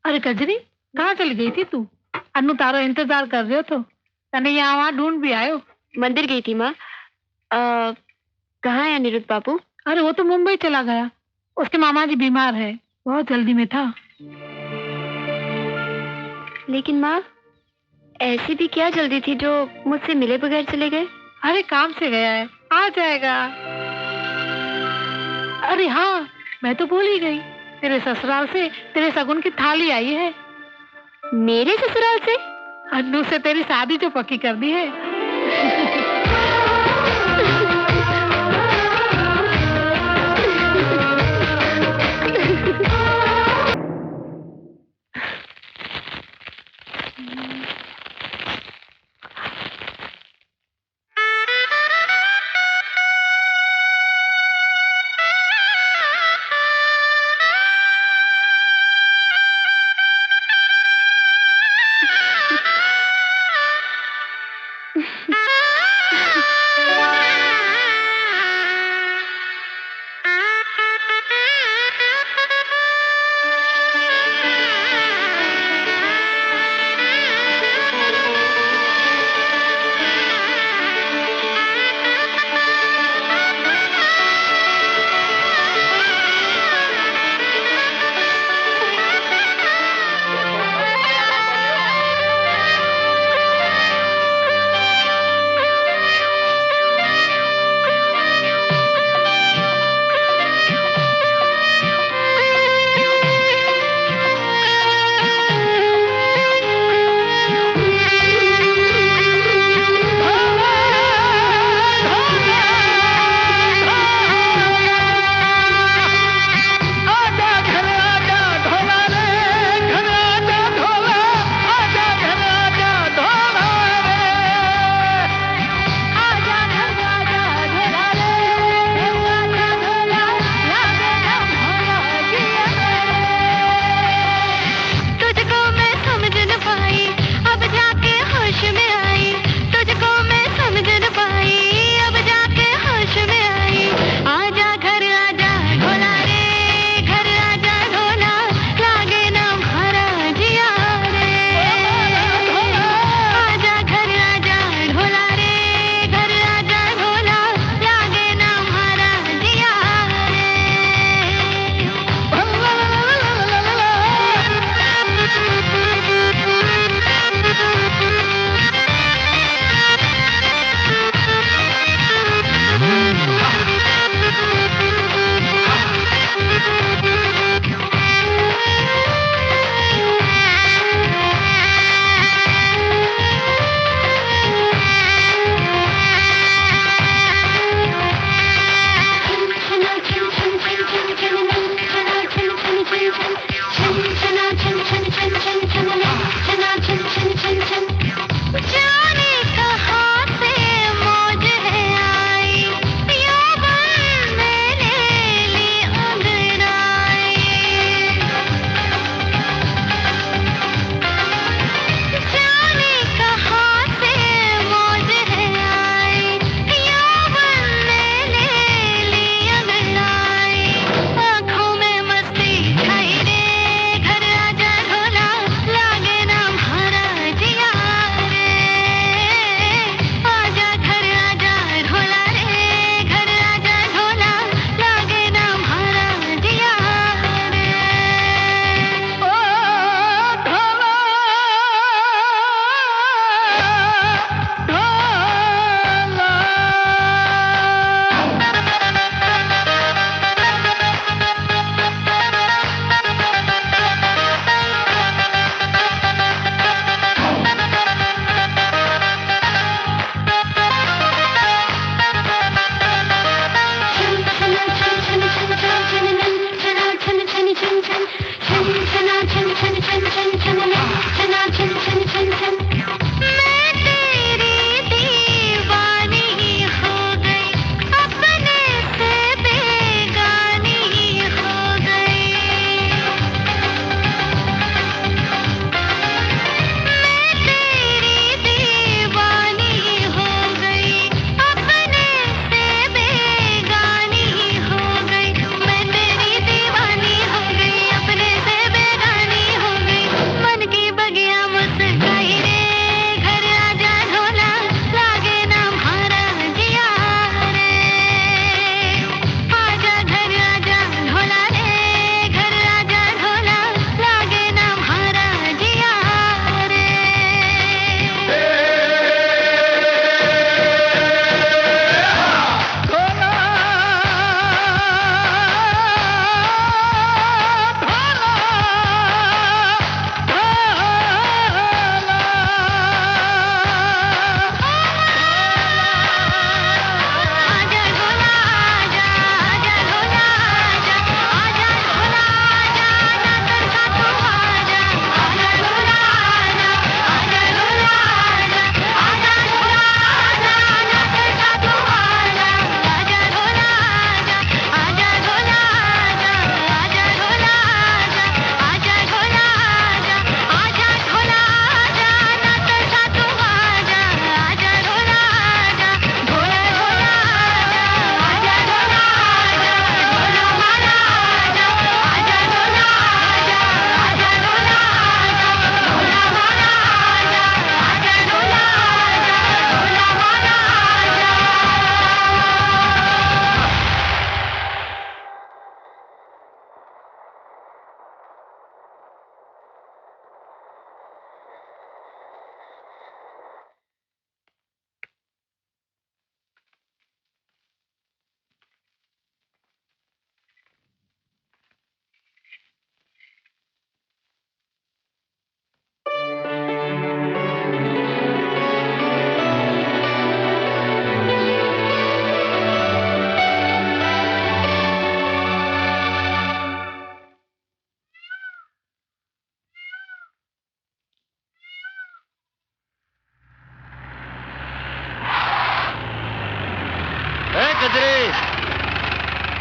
अरे कजरी, कहाँ चली गई थी तू? अन्नू तारो इंतजार कर रहे हो तो तने यहाँ वहाँ ढूंढ भी आयो। मंदिर गई थी माँ। कहाँ है अनिरुद्ध बाबू? अरे वो तो मुंबई चला गया, उसके मामा जी बीमार है, बहुत जल्दी में था। लेकिन माँ, ऐसी भी क्या जल्दी थी जो मुझसे मिले बगैर चले गए? अरे काम से गया है, आ जाएगा। अरे हाँ, मैं तो भूल ही गई, तेरे ससुराल से तेरे सगुन की थाली आई है। मेरे ससुराल से? अन्नू से तेरी शादी जो पक्की कर दी है।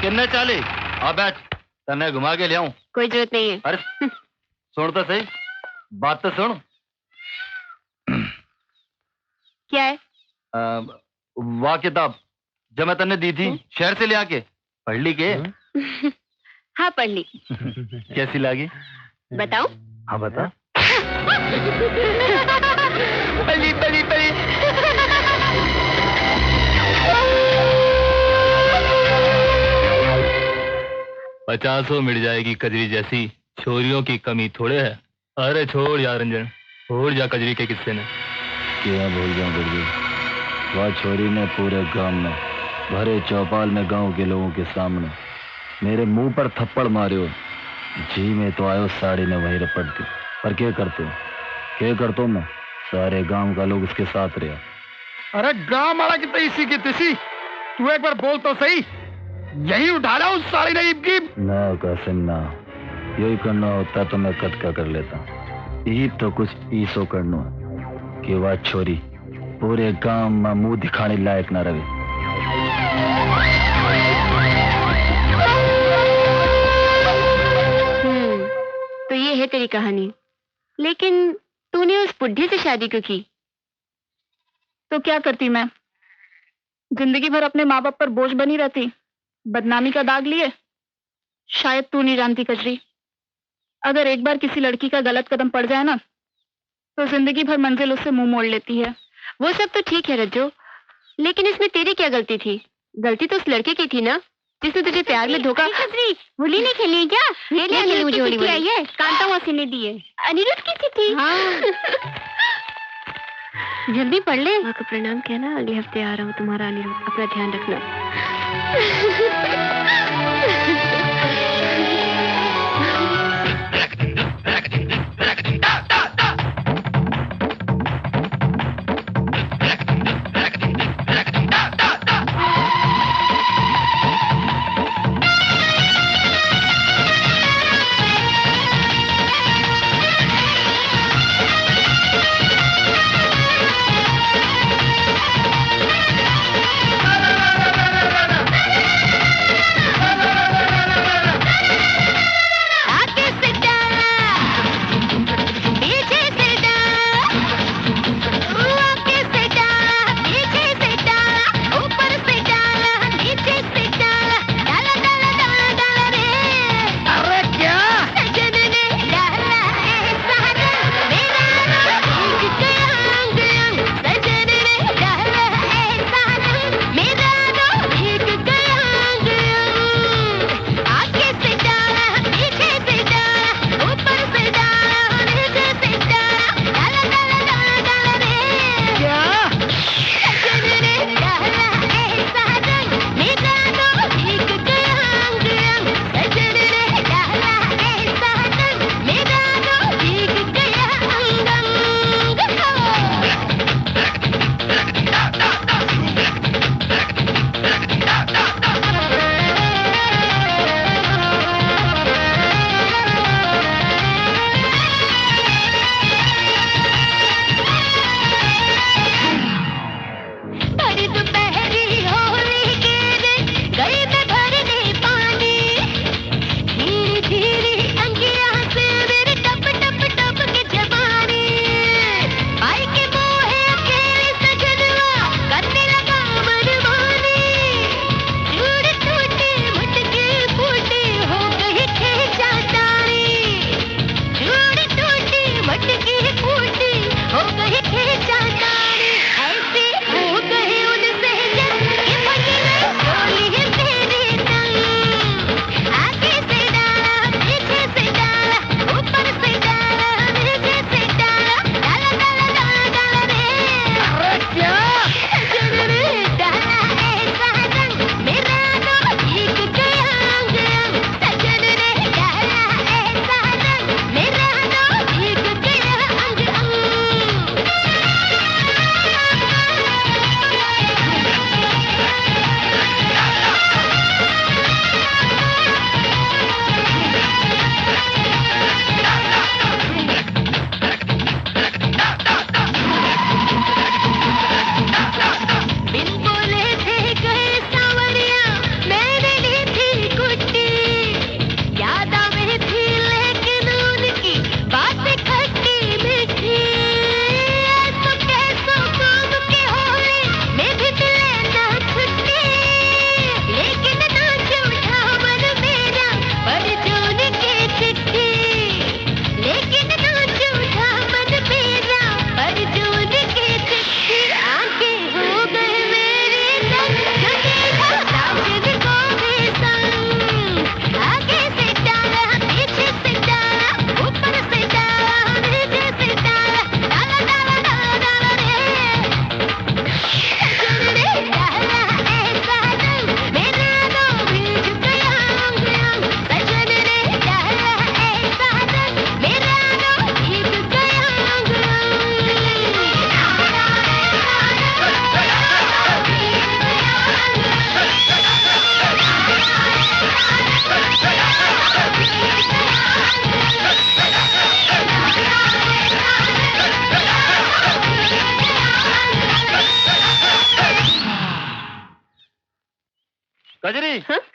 किन्ने चाली आ बैठ तन्ने घुमा के ले आऊं। कोई जरूरत नहीं है। अरे सुन तो सही, बात तो सुन। क्या है? वाह किताब जब मैं तन्ने दी थी शहर से ले आके पढ़ ली के? हाँ पढ़ ली। कैसी लगी? बताऊं? हाँ बता। बली बली बली। 50 मिल जाएगी कजरी जैसी छोरियों की कमी थोड़े है। अरे छोड़ यार रंजन, छोड़ जा कजरी के किस्से ने। क्या भूल जाऊं गुरु, वह छोरी ने पूरे गांव में भरे चौपाल में गांव के लोगों के सामने मेरे मुंह पर थप्पड़ मारियो। जी में तो आयो साड़ी ने वही रपट दी। पर क्या करते मैं, सारे गांव का लोग इसके साथ रहा। अरे गांव वाला की इसी की तिसी, तू एक बार बोल तो सही, यही उठा ला उस साड़ी ने की। ना कासिम ना, यही करना होता तो मैं कद का कर लेता। यही तो कुछ ईसो करना कि वह छोरी पूरे गांव में मुंह दिखाने लायक ना रहे। तो ये है तेरी कहानी। लेकिन तूने उस बुढ़े से शादी क्यों की? तो क्या करती मैं, जिंदगी भर अपने माँ बाप पर बोझ बनी रहती, बदनामी का दाग लिए। शायद तू नहीं जानती कजरी, अगर एक बार किसी लड़की का गलत कदम पड़ जाए ना तो जिंदगी भर मंजिल उससे मुंह मोड़ लेती है। वो सब तो ठीक है रज्जो, लेकिन इसमें तेरी क्या गलती थी? गलती तो उस लड़के की थी ना, जिसने तुझे प्यार में धोखा। होली नहीं खेली क्या? ये नहीं खेली मुझे होली। आई है कांता वासी ने दी है। अनिरुद्ध की चिट्ठी। हाँ। जल्दी पढ़ ले। माँ को प्रणाम कहना, अगले हफ्ते आ रहा हूँ तुम्हारा अनिरुद्ध, अपना ध्यान रखना।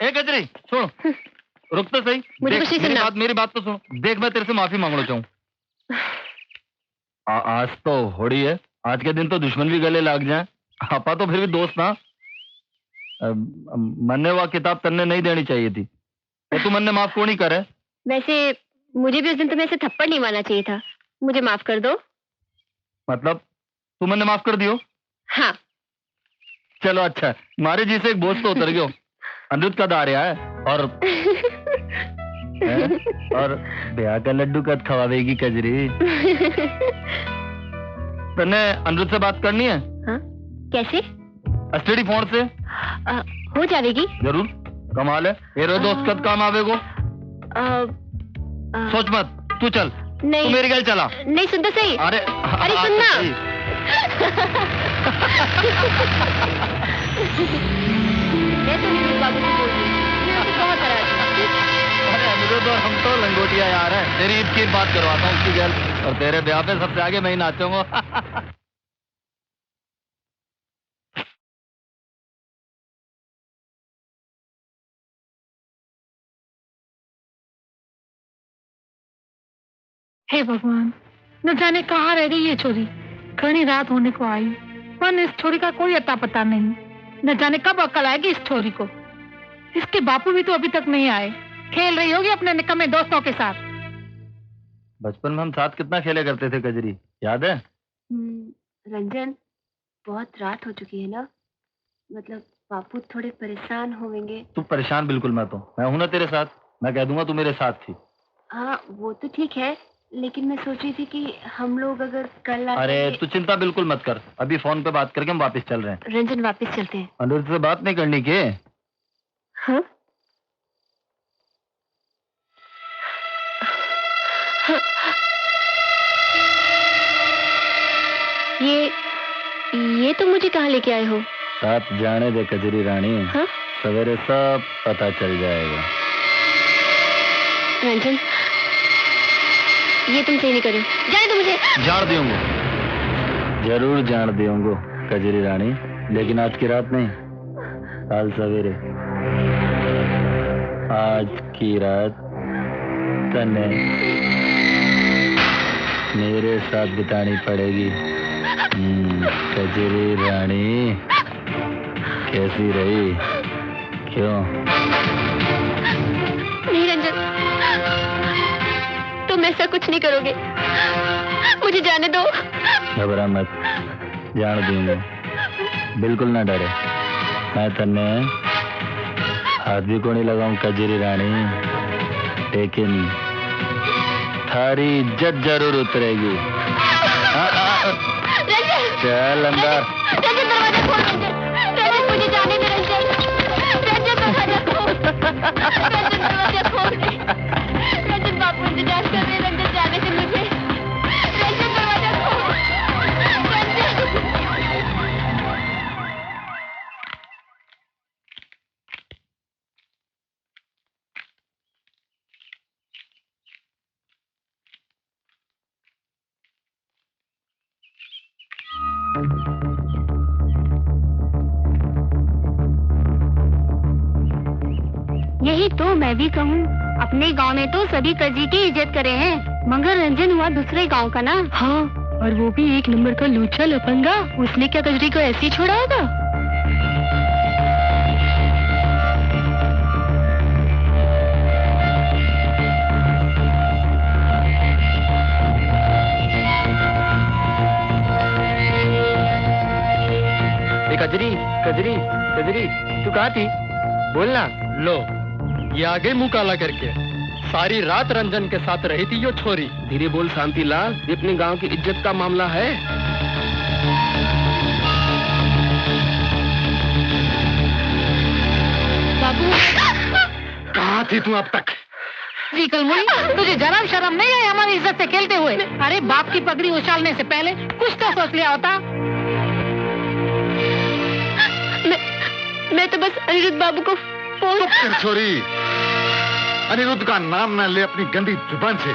ए गजरी सुन, रुक तो सही। मुझे देख, कुछ नहीं सुनना। मेरी बात तो सुन। देख, मैं तेरे से माफी मांगना चाहूँ। आज तो होड़ी है, आज के दिन तो दुश्मन भी गले लग जाए। आपा तो फिर भी दोस्त ना। मन्ने वह किताब तन्ने नहीं देनी चाहिए थी, तो तू मन्ने माफ को नहीं करे। वैसे मुझे भी उस दिन तुम्हें ऐसे थप्पड़ नहीं मारना चाहिए था। मुझे माफ कर दो। मतलब तू मन्ने माफ कर दियो? हाँ। चलो अच्छा, मारे जी से एक बोझ तो उतर गयो। अनिरुद्ध का दारिया है और और ब्याह का लड्डू कद खवावेगी कजरी। तन्ने अनिरुद्ध से बात करनी है? हाँ? कैसे? एसटीडी फोन से हो जाएगी। जरूर, कमाल है। ये दोस्त कद काम आवेगो। सोच मत, तू चल। नहीं, तू मेरी गल चला। नहीं, सुन तो सही। अरे सुनना। मैं तो अनिरुद्ध बाबू से बोल रही हूँ, बहुत अरे अनिरुद्ध और हम तो लंगोटिया यार हैं। तेरी ईद की बात करवाता हूँ उसकी गल, और तेरे ब्याह पे सबसे आगे मैं ही नाचूंगा। हे भगवान, न जाने कहाँ रह गई ये छोरी। घनी रात होने को आई, पर इस छोरी का कोई अता पता नहीं। न जाने कब अकल आएगी इस छोरी को। इसके बापू भी तो अभी तक नहीं आए। खेल रही होगी अपने निकम्मे दोस्तों के साथ। बचपन में हम साथ कितना खेले करते थे कजरी, याद है? रंजन, बहुत रात हो चुकी है ना, मतलब बापू थोड़े परेशान होंगे। तू परेशान बिल्कुल मत हो, मैं हूं ना तेरे साथ। मैं कह दूंगा तू मेरे साथ थी। हाँ वो तो ठीक है, लेकिन मैं सोच रही थी कि हम लोग अगर कल अरे तू चिंता बिल्कुल मत कर, अभी फोन पे बात करके हम वापस चल रहे हैं। रंजन वापस चलते हैं। अनिरुद्ध से बात नहीं करनी के? हाँ? हाँ। ये तो मुझे कहाँ लेके आए हो? साथ जाने दे कजरी रानी। हाँ? सवेरे सब पता चल जाएगा। रंजन, ये तुम सही नहीं कर रहे हो। जाने दो मुझे। जान दूंगा, जरूर जान दूंगा कजरी रानी, लेकिन आज की रात नहीं, कल सवेरे। आज की रात तने मेरे साथ बितानी पड़ेगी। कजरी रानी कैसी रही? क्यों? नहीं रंजन, तुम ऐसा कुछ नहीं करोगे। मुझे जाने दो। घबरा मत, जान दूंगा, बिल्कुल ना डरे। मैं तन्ने हाथ भी को नहीं लगाऊं कजरी रानी, लेकिन थारी इज्जत जरूर उतरेगी। चल अंदर। रंजन दरवाजा खोल। रंजन मुझे जाने दे। रंजन दरवाजा खोल। रंजन दरवाजा खोल। रंजन बापू इंतजार कर रहे। रंजन जाने दे मुझे। रंजन दरवाजा खोल। यही तो मैं भी कहूँ, अपने गांव में तो सभी कजरी की इज्जत करे हैं, मगर रंजन हुआ दूसरे गांव का ना। हाँ, और वो भी एक नंबर का लूचा लफंगा। उसने क्या कजरी को ऐसे ही छोड़ा होगा? कजरी कजरी कजरी, तू कहाँ थी? बोलना। लो, ये आ गई मुंह काला करके। सारी रात रंजन के साथ रही थी यो छोरी। धीरे बोल शांति लाल, ये अपने गांव की इज्जत का मामला है। बाबू, कहाँ थी तू अब तक? जी कलमुड़ी, तुझे जरा शर्म नहीं आई हमारी इज्जत से खेलते हुए? अरे बाप की पगड़ी उछालने से पहले कुछ तो सोच लिया होता। मैं तो बस अनिरुद्ध बाबू को फोन। चुप कर छोरी, अनिरुद्ध का नाम न ले अपनी गंदी जुबान से।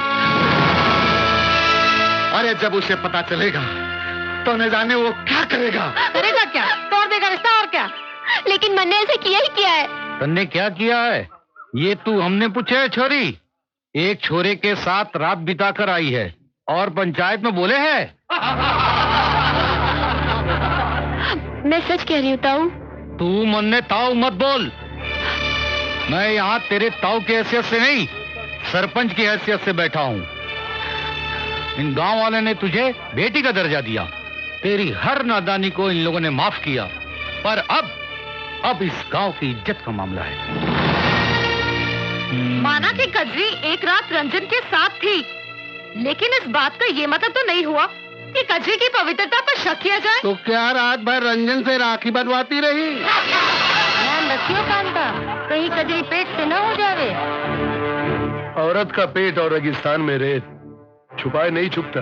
अरे जब उसे पता चलेगा तो न जाने वो क्या करेगा। करेगा क्या? तोड़ देगा रिश्ता और क्या? लेकिन मैंने ऐसा किया ही किया है। तन्ने क्या किया है ये तू हमने पूछा है छोरी? एक छोरे के साथ रात बिताकर आई है और पंचायत में बोले है। मैं सच कह रही हूँ ताऊ। तू मन्ने ताऊ मत बोल। मैं यहाँ तेरे ताऊ की हैसियत से नहीं, सरपंच की हैसियत से बैठा हूँ। इन गांव वाले ने तुझे बेटी का दर्जा दिया, तेरी हर नादानी को इन लोगों ने माफ किया, पर अब इस गांव की इज्जत का मामला है। माना कि कजरी एक रात रंजन के साथ थी, लेकिन इस बात का ये मतलब तो नहीं हुआ कि कजरी की पवित्रता पर शक किया जाए। तो क्या रात भर रंजन से राखी बंधवाती रही? ध्यान रखियो कांता, कहीं कजरी पेट से न हो जावे। औरत का पेट और रेगिस्तान में रेत छुपाए नहीं छुपता।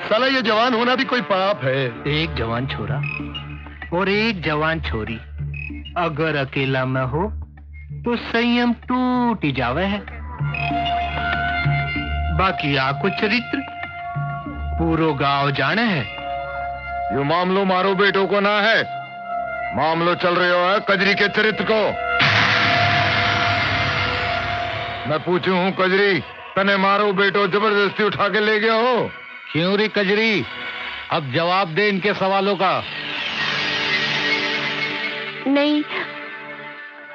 साला ये जवान होना भी कोई पाप है। एक जवान छोरा और एक जवान छोरी अगर अकेला में हो तो संयम टूट ही जावे है। बाकी आको चरित्र पूरो गांव जाने है। यो मामलो मारो बेटों को ना है, मामलो चल रहे हो है कजरी के चरित्र को। मैं पूछू हूँ कजरी, तने मारो बेटो जबरदस्ती उठा के ले गया हो? क्यों रे कजरी, अब जवाब दे इनके सवालों का। नहीं,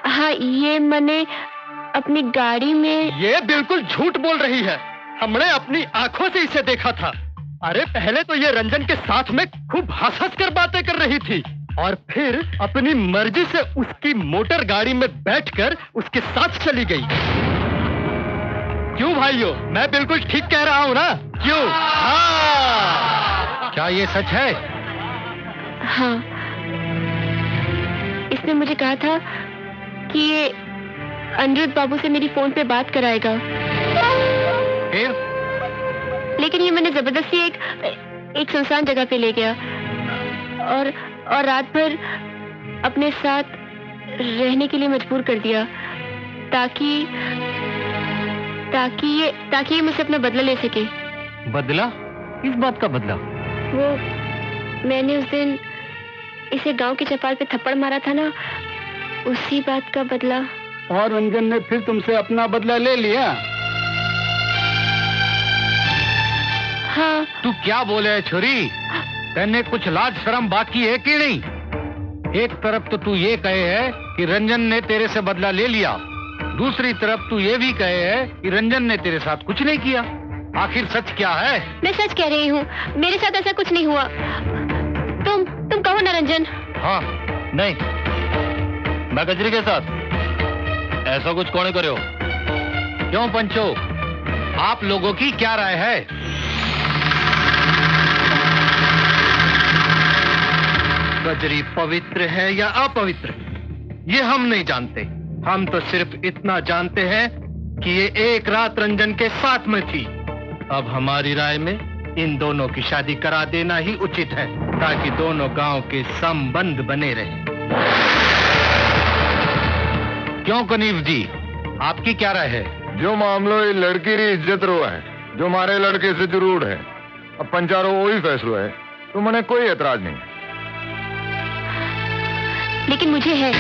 हाँ ये मैंने अपनी गाड़ी में। ये बिल्कुल झूठ बोल रही है, हमने अपनी आंखों से इसे देखा था। अरे पहले तो ये रंजन के साथ में खूब हंस हंस कर बातें कर रही थी और फिर अपनी मर्जी से उसकी मोटर गाड़ी में बैठकर उसके साथ चली गई। क्यों भाइयों, मैं बिल्कुल ठीक कह रहा हूँ ना? क्यों? हाँ। क्या ये सच है? हाँ, इसने मुझे कहा था कि ये अनिरुद्ध बाबू से मेरी फोन पे बात कराएगा। लेकिन ये मैंने जबरदस्ती एक सुनसान जगह पे ले गया और रात भर अपने साथ रहने के लिए मजबूर कर दिया ताकि ये मुझसे अपना बदला ले सके। बदला? किस बात का बदला? वो मैंने उस दिन इसे गांव के चपाल पे थप्पड़ मारा था ना, उसी बात का बदला। और रंजन ने फिर तुमसे अपना बदला ले लिया? हाँ। तू क्या बोले है छोरी? तेने कुछ लाज शर्म बाकी है कि नहीं? एक तरफ तो तू ये कहे है कि रंजन ने तेरे से बदला ले लिया, दूसरी तरफ तू ये भी कहे है कि रंजन ने तेरे साथ कुछ नहीं किया। आखिर सच क्या है? मैं सच कह रही हूँ, मेरे साथ ऐसा कुछ नहीं हुआ। तुम कहो ना रंजन। हाँ, नहीं, मैं कजरी के साथ ऐसा कुछ कौन करे हो? क्यों पंचो, आप लोगों की क्या राय है? कजरी पवित्र है या अपवित्र, ये हम नहीं जानते। हम तो सिर्फ इतना जानते हैं कि ये एक रात रंजन के साथ में थी। अब हमारी राय में इन दोनों की शादी करा देना ही उचित है, ताकि दोनों गांव के संबंध बने रहें। क्यों कनीफ जी, आपकी क्या राय है? जो मामलो ये लड़की री इज्जत रो है, जो हमारे लड़के से जरूर है, अब पंचारो वही फैसलो है, तो मैंने कोई एतराज नहीं। लेकिन मुझे है।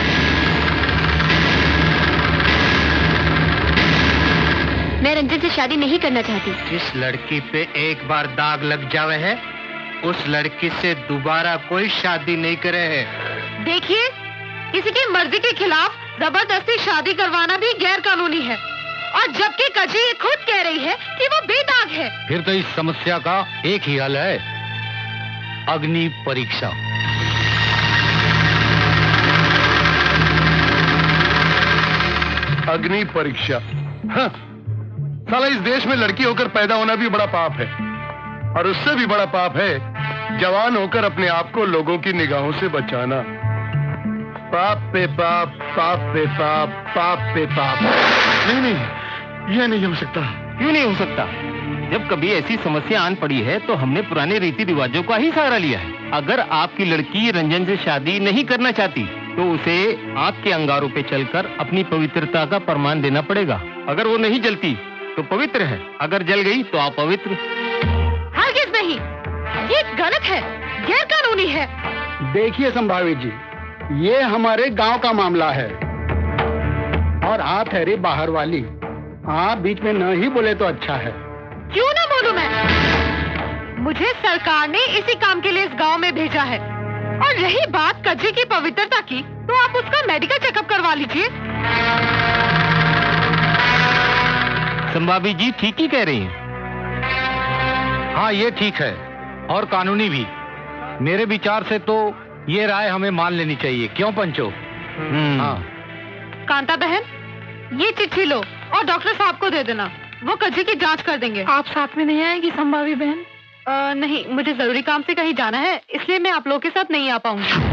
मैं रंजन से शादी नहीं करना चाहती। जिस लड़की पे एक बार दाग लग जावे है, उस लड़की से दोबारा कोई शादी नहीं करे है। देखिए, किसी की मर्जी के खिलाफ जबरदस्ती शादी करवाना भी गैर कानूनी है, और जबकि कजरी खुद कह रही है कि वो बेदाग है। फिर तो इस समस्या का एक ही हल है, अग्नि परीक्षा। अग्नि परीक्षा? हाँ, साला इस देश में लड़की होकर पैदा होना भी बड़ा पाप है, और उससे भी बड़ा पाप है जवान होकर अपने आप को लोगों की निगाहों से बचाना। पाप पे पाप, पाप पे पाप, पाप पे पाप। नहीं, यह नहीं हो सकता। क्यों नहीं हो सकता? जब कभी ऐसी समस्या आन पड़ी है तो हमने पुराने रीति रिवाजों का ही सहारा लिया है। अगर आपकी लड़की रंजन से शादी नहीं करना चाहती तो उसे आग के अंगारों पे चलकर अपनी पवित्रता का प्रमाण देना पड़ेगा। अगर वो नहीं जलती तो पवित्र है, अगर जल गई तो अपवित्र। हरगिज़ नहीं, ये गलत है, गैर कानूनी है। देखिए संभावित जी, ये हमारे गांव का मामला है और हाथ है रे बाहर वाली। हाँ, बीच में न ही बोले तो अच्छा है। क्यों ना बोलूं मैं? मुझे सरकार ने इसी काम के लिए इस गांव में भेजा है। और रही बात कजरी की पवित्रता की, तो आप उसका मेडिकल चेकअप करवा लीजिए। संभाबी जी ठीक ही कह रही हैं। हाँ, ये ठीक है और कानूनी भी। मेरे विचार से तो ये राय हमें मान लेनी चाहिए। क्यों पंचो? हाँ। कांता बहन, ये चिट्ठी लो और डॉक्टर साहब को दे देना। वो कजरी की जांच कर देंगे। आप साथ में नहीं आएगी संभावी बहन? नहीं, मुझे जरूरी काम से कहीं जाना है, इसलिए मैं आप लोगों के साथ नहीं आ पाऊंगी।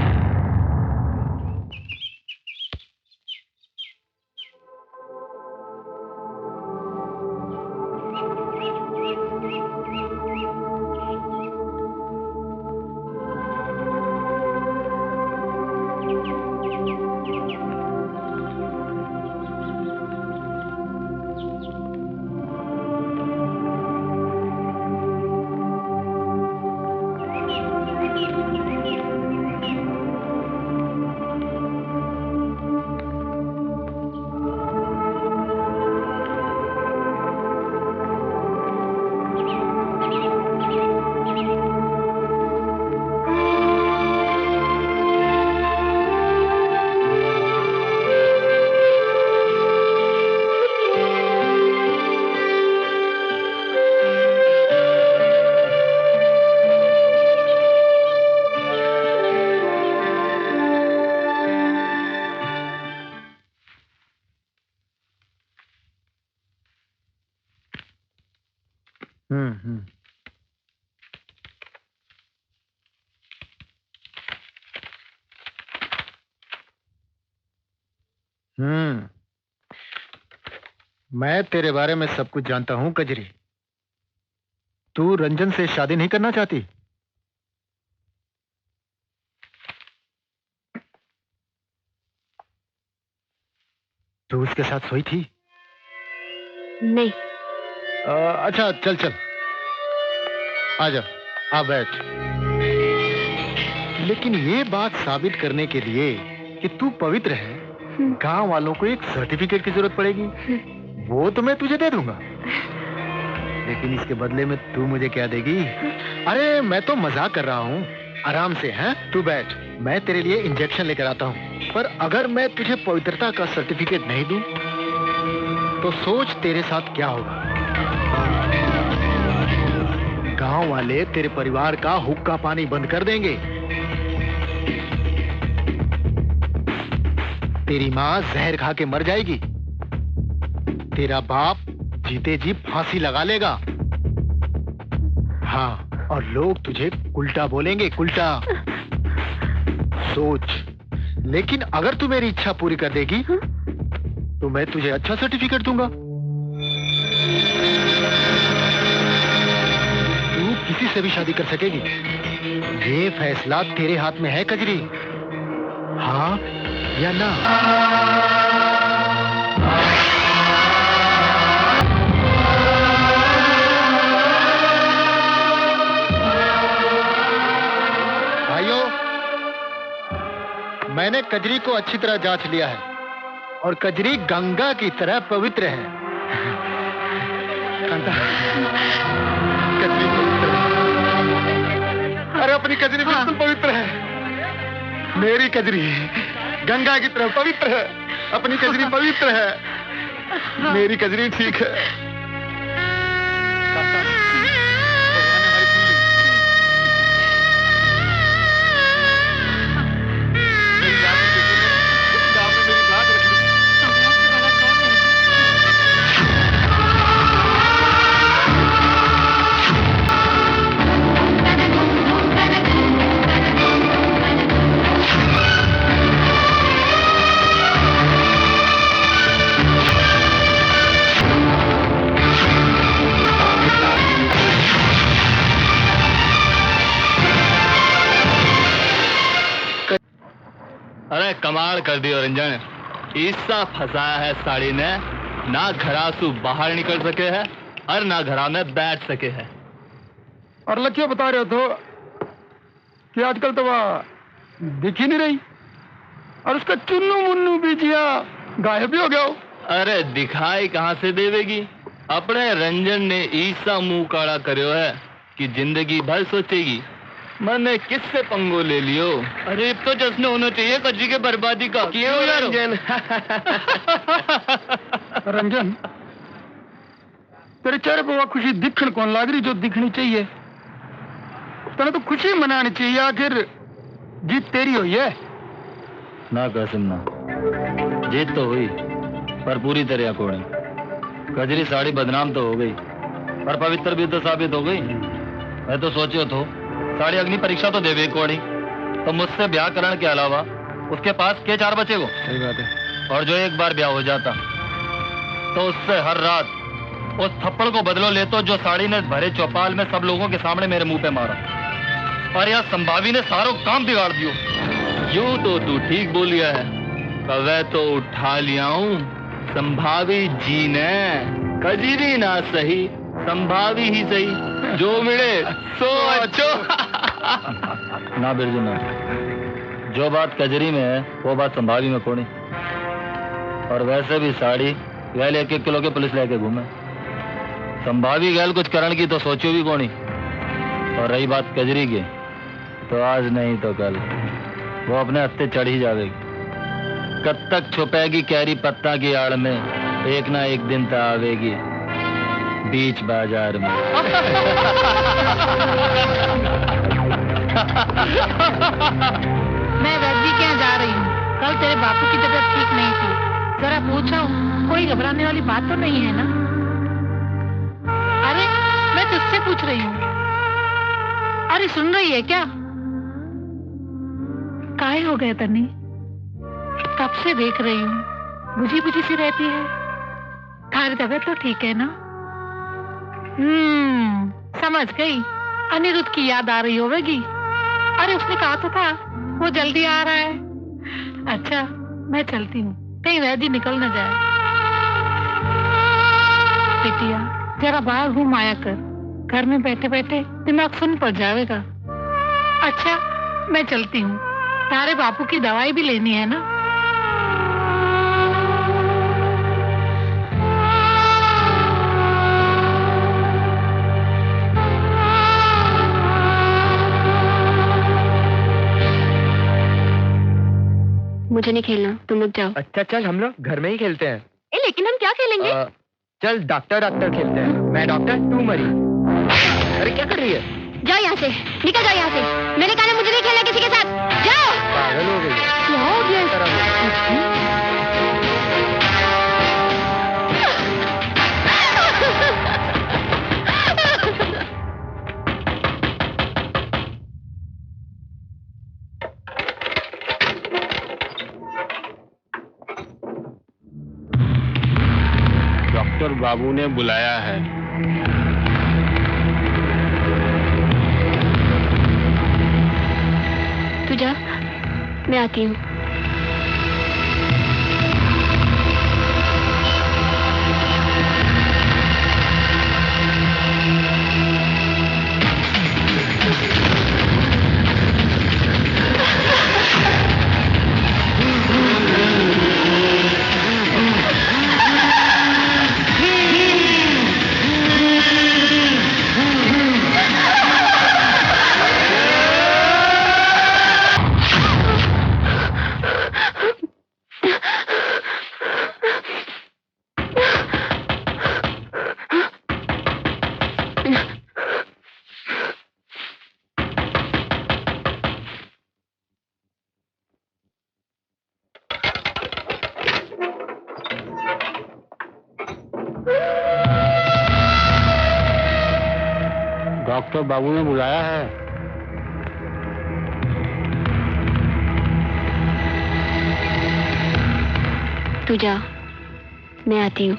मैं तेरे बारे में सब कुछ जानता हूं कजरी। तू रंजन से शादी नहीं करना चाहती? तू उसके साथ सोई थी? नहीं। अच्छा चल चल, आजा, आ बैठ। लेकिन ये बात साबित करने के लिए कि तू पवित्र है, गांव वालों को एक सर्टिफिकेट की जरूरत पड़ेगी। वो तो मैं तुझे दे दूंगा, लेकिन इसके बदले में तू मुझे क्या देगी? अरे मैं तो मजाक कर रहा हूँ, आराम से। हैं, तू बैठ, मैं तेरे लिए इंजेक्शन लेकर आता हूँ। पर अगर मैं तुझे पवित्रता का सर्टिफिकेट नहीं दूं, तो सोच तेरे साथ क्या होगा। गांव वाले तेरे परिवार का हुक्का पानी बंद कर देंगे। तेरी माँ जहर खा के मर जाएगी। तेरा बाप जीते जी फांसी लगा लेगा। हाँ, और लोग तुझे उल्टा बोलेंगे, उल्टा। सोच, लेकिन अगर तू मेरी इच्छा पूरी कर देगी तो मैं तुझे अच्छा सर्टिफिकेट दूंगा। तू किसी से भी शादी कर सकेगी। ये फैसला तेरे हाथ में है कजरी, हाँ या ना। भाइयों, मैंने कजरी को अच्छी तरह जांच लिया है और कजरी गंगा की तरह पवित्र है। कांता, कजरी पवित्र है। अरे अपनी कजरी बिल्कुल पवित्र है। मेरी कजरी गंगा की तरह पवित्र है। अपनी कजरी पवित्र है। मेरी कजरी ठीक है। कांता, भगवान ने हमारी सुन ली। मेरी बात नहीं देखी, गाँव में मेरी बात रख ली। अरे कमाल कर दियो रंजन, ऐसा फंसाया है साड़ी ने, ना घरासू बाहर निकल सके है और ना घरा में बैठ सके है। और लक्ष्य बता रहे हो तो कि आजकल तो वह दिख ही नहीं रही, और उसका चुन्नू मुन्नू भी जिया गायब ही हो गया हो। अरे दिखाई कहाँ से देवेगी? अपने रंजन ने ईसा मुंह काड़ा करो है कि जिंदगी भर सोचेगी। मैंने किससे पंगो ले लियो? अरे अब तो जश्न होना चाहिए कजरी के बर्बादी का। क्यों रंजन? रंजन, तेरे चेहरे पर वह खुशी दिखण कौन लाग रही जो दिखनी चाहिए? तेने तो खुशी मनानी चाहिए, आखिर जीत तेरी हुई है। ना कसम ना, जीत तो हुई पर पूरी तरह अकोड़ी। कजरी साड़ी बदनाम तो हो गई पर पवित्र भी तो साबित हो गई। मैं तो सोचियो तो साड़ी अग्नि परीक्षा तो देवे कोड़ी, तो मुझसे ब्याह करने के अलावा उसके पास के 4 बचे को। सही बात है। और जो एक बार ब्याह हो जाता तो उससे हर रात उस थप्पड़ को बदलो ले तो जो साड़ी ने भरे चौपाल में सब लोगों के सामने मेरे मुंह पे मारा। और यह संभावी ने सारों काम बिगाड़ दियो। यूं तो तू ठीक बोलिया है, कवे तो उठा लिया हूं संभावी जी ने। कजरी ना सही, संभावी ही सही, जो मिले सो अच्छो। ना बिरजू ना, जो बात कजरी में है वो बात संभावी में कोनी। और वैसे भी साड़ी गैल 1-1 किलो के पुलिस लेके घूमे। संभावी गैल कुछ करण की तो सोचो भी कोनी। और रही बात कजरी की, तो आज नहीं तो कल वो अपने हत्थे चढ़ ही जाएगी। कब तक छुपेगी कैरी पत्ता की आड़ में, एक ना एक दिन तो आवेगी बीच बाजार में। मैं वैद्य के यहाँ जा रही हूँ। कल तेरे बापू की तबीयत ठीक नहीं थी, जरा पूछा कोई घबराने वाली बात तो नहीं है ना? अरे मैं तुझसे पूछ रही हूँ। अरे सुन रही है क्या? काहे हो गया तन्नी? कब से देख रही हूँ, बुझी बुझी सी रहती है। थारी तबीयत तो ठीक है ना? समझ गई, अनिरुद्ध की याद आ रही होगी। अरे उसने कहा तो था वो जल्दी आ रहा है। अच्छा मैं चलती हूँ, कहीं वैद्य निकल न जाए। बेटिया जरा बाहर घूम आया कर, घर में बैठे बैठे दिमाग सुन पड़ जाएगा। अच्छा मैं चलती हूँ, तारे बापू की दवाई भी लेनी है ना। मुझे नहीं खेलना, तुम लोग जाओ। अच्छा चल हम लोग घर में ही खेलते हैं। लेकिन हम क्या खेलेंगे? चल डॉक्टर खेलते हैं। मैं डॉक्टर, तू मरी। अरे क्या कर रही है? जाओ यहाँ से, निकल जाओ यहाँ से। मैंने कहा मुझे नहीं खेलना किसी के साथ, जाओ। पागल हो गई। क्या हो गया? डॉक्टर बाबू ने बुलाया है। तू जा, मैं आती हूँ। डॉक्टर बाबू ने बुलाया है। तू जा, मैं आती हूँ।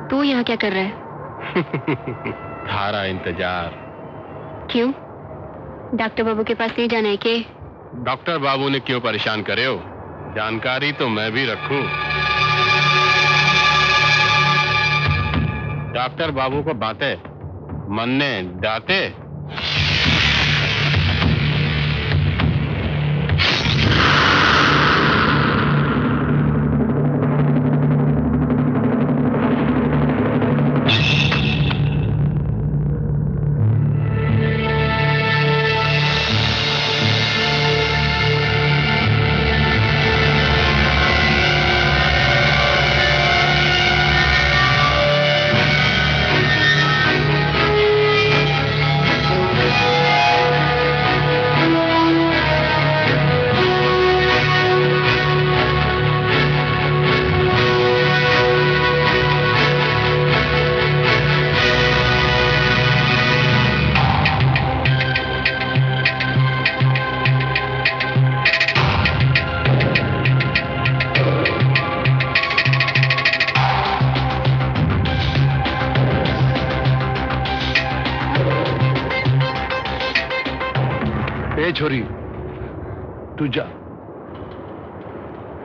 तू यहाँ क्या कर रहा है? थारा इंतजार। क्यों? डॉक्टर बाबू के पास नहीं जाना है के? डॉक्टर बाबू ने क्यों परेशान करे हो? जानकारी तो मैं भी रखूं। डॉक्टर बाबू को बातें मनने डाते। छोरी तू जा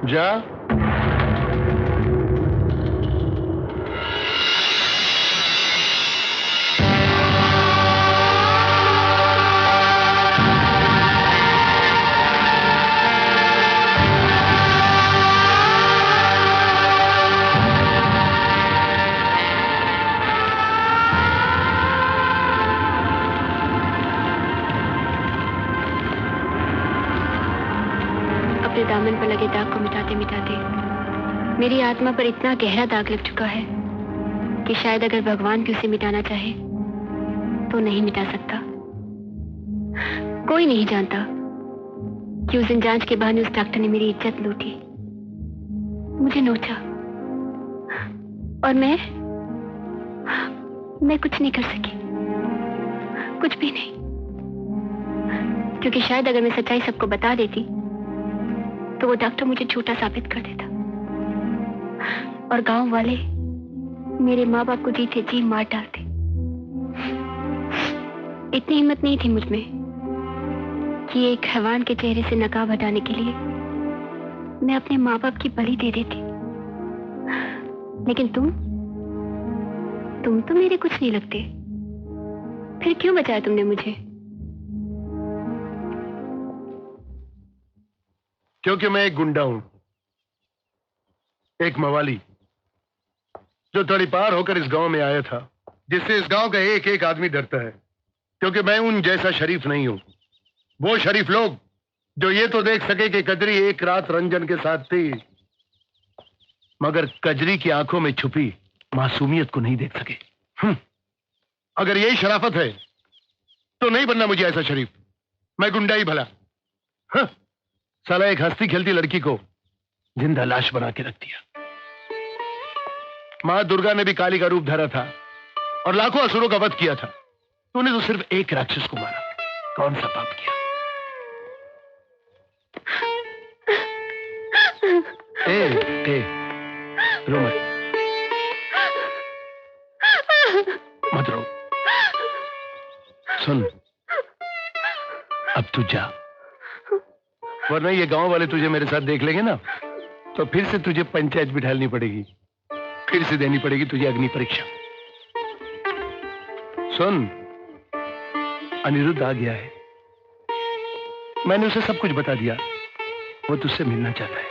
जा। दामन पर लगे दाग को मिटाते मिटाते मेरी आत्मा पर इतना गहरा दाग लग चुका है कि शायद अगर भगवान भी उसे मिटाना चाहे तो नहीं मिटा सकता। कोई नहीं जानता कि उस दिन जांच के बहाने उस डॉक्टर ने मेरी इज्जत लूटी, मुझे नोचा, और मैं कुछ नहीं कर सकी, कुछ भी नहीं, क्योंकि शायद अगर मैं सच्चाई सबको बता देती तो वो डॉक्टर मुझे झूठा साबित कर देता और गांव वाले मेरे माँ बाप को जीते जी मार डालते। इतनी हिम्मत नहीं थी मुझ में कि एक हैवान के चेहरे से नकाब हटाने के लिए मैं अपने माँ बाप की बलि दे देती। लेकिन तुम तो मेरे कुछ नहीं लगते, फिर क्यों बचाया तुमने मुझे? क्योंकि मैं एक गुंडा हूं, एक मवाली जो तड़ीपार होकर इस गांव में आया था, जिससे इस गांव का एक एक आदमी डरता है। क्योंकि मैं उन जैसा शरीफ नहीं हूं, वो शरीफ लोग जो ये तो देख सके कि कजरी एक रात रंजन के साथ थी, मगर कजरी की आंखों में छुपी मासूमियत को नहीं देख सके। अगर यही शराफत है तो नहीं बनना मुझे ऐसा शरीफ, मैं गुंडा ही भला। साला एक हंसती खेलती लड़की को जिंदा लाश बना के रख दिया। मां दुर्गा ने भी काली का रूप धरा था और लाखों असुरों का वध किया था। तूने तो सिर्फ एक राक्षस को मारा, कौन सा पाप किया? ए, रो मत रो। सुन, अब तू जा, वरना ये गांव वाले तुझे मेरे साथ देख लेंगे ना, तो फिर से तुझे पंचायत बिठालनी पड़ेगी, फिर से देनी पड़ेगी तुझे अग्नि परीक्षा। सुन, अनिरुद्ध आ गया है, मैंने उसे सब कुछ बता दिया, वो तुझसे मिलना चाहता है।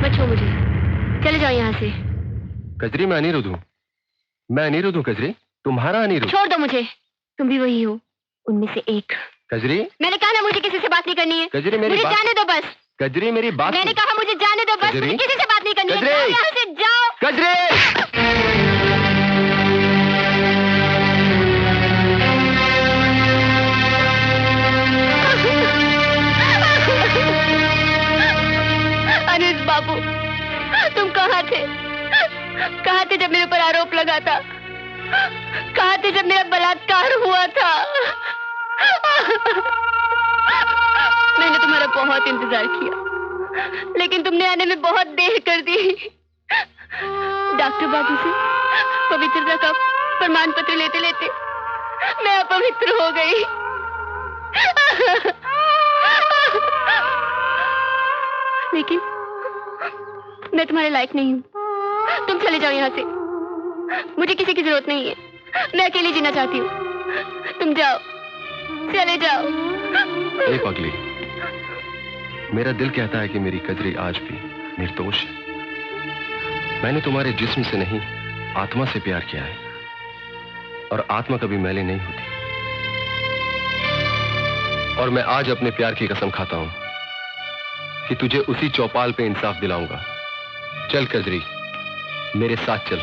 बचो मुझे, चले जाओ यहाँ से। कजरी, मैं अनिरुद्ध हूँ, मैं अनिरुद्ध हूँ कजरी, तुम्हारा अनिरुद्ध। छोड़ दो मुझे, तुम भी वही हो, उनमें से एक। कजरी, मैंने कहा ना मुझे किसी से बात नहीं करनी है। कजरी मेरी मुझे बात जाने दो बस। कजरी मेरी बात, मैंने कहा मुझे जाने दो बस, मुझे किसी से बात नहीं करनी है। जाओ यहाँ से, जाओ। कजरी, अनिरुद्ध बाबू, तुम कहाँ थे? कहाँ थे जब मेरे ऊपर आरोप लगा था? कहाँ थे जब मेरा बलात्कार हुआ था? मैंने तुम्हारा बहुत इंतजार किया, लेकिन तुमने आने में बहुत देर कर दी। डॉक्टर बाबू से पवित्रता का प्रमाण पत्र लेते लेते मैं अपवित्र हो गई। लेकिन मैं तुम्हारे लायक नहीं हूँ। तुम चले जाओ यहाँ से, मुझे किसी की जरूरत नहीं है। मैं अकेली जीना चाहती हूँ। तुम जाओ, चले जाओ। ए पगली, मेरा दिल कहता है कि मेरी कजरी आज भी निर्दोष है। मैंने तुम्हारे जिस्म से नहीं, आत्मा से प्यार किया है, और आत्मा कभी मैले नहीं होती। और मैं आज अपने प्यार की कसम खाता हूं कि तुझे उसी चौपाल पे इंसाफ दिलाऊंगा। चल कजरी, मेरे साथ चल।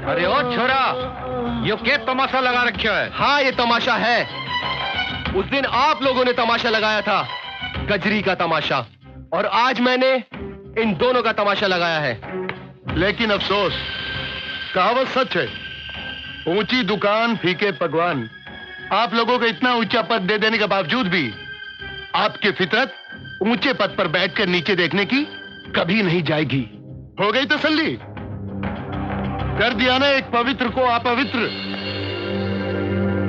अरे ओ छोरा, यो क्या तमाशा लगा रखा है? हाँ, ये तमाशा है। उस दिन आप लोगों ने तमाशा लगाया था, कजरी का तमाशा, और आज मैंने इन दोनों का तमाशा लगाया है। लेकिन अफसोस, कहावत सच है, ऊंची दुकान फीके पकवान। आप लोगों को इतना ऊंचा पद दे देने के बावजूद भी आपकी फितरत ऊंचे पद पर बैठकर नीचे देखने की कभी नहीं जाएगी। हो गई तसल्ली? कर दिया ना एक पवित्र को अपवित्र।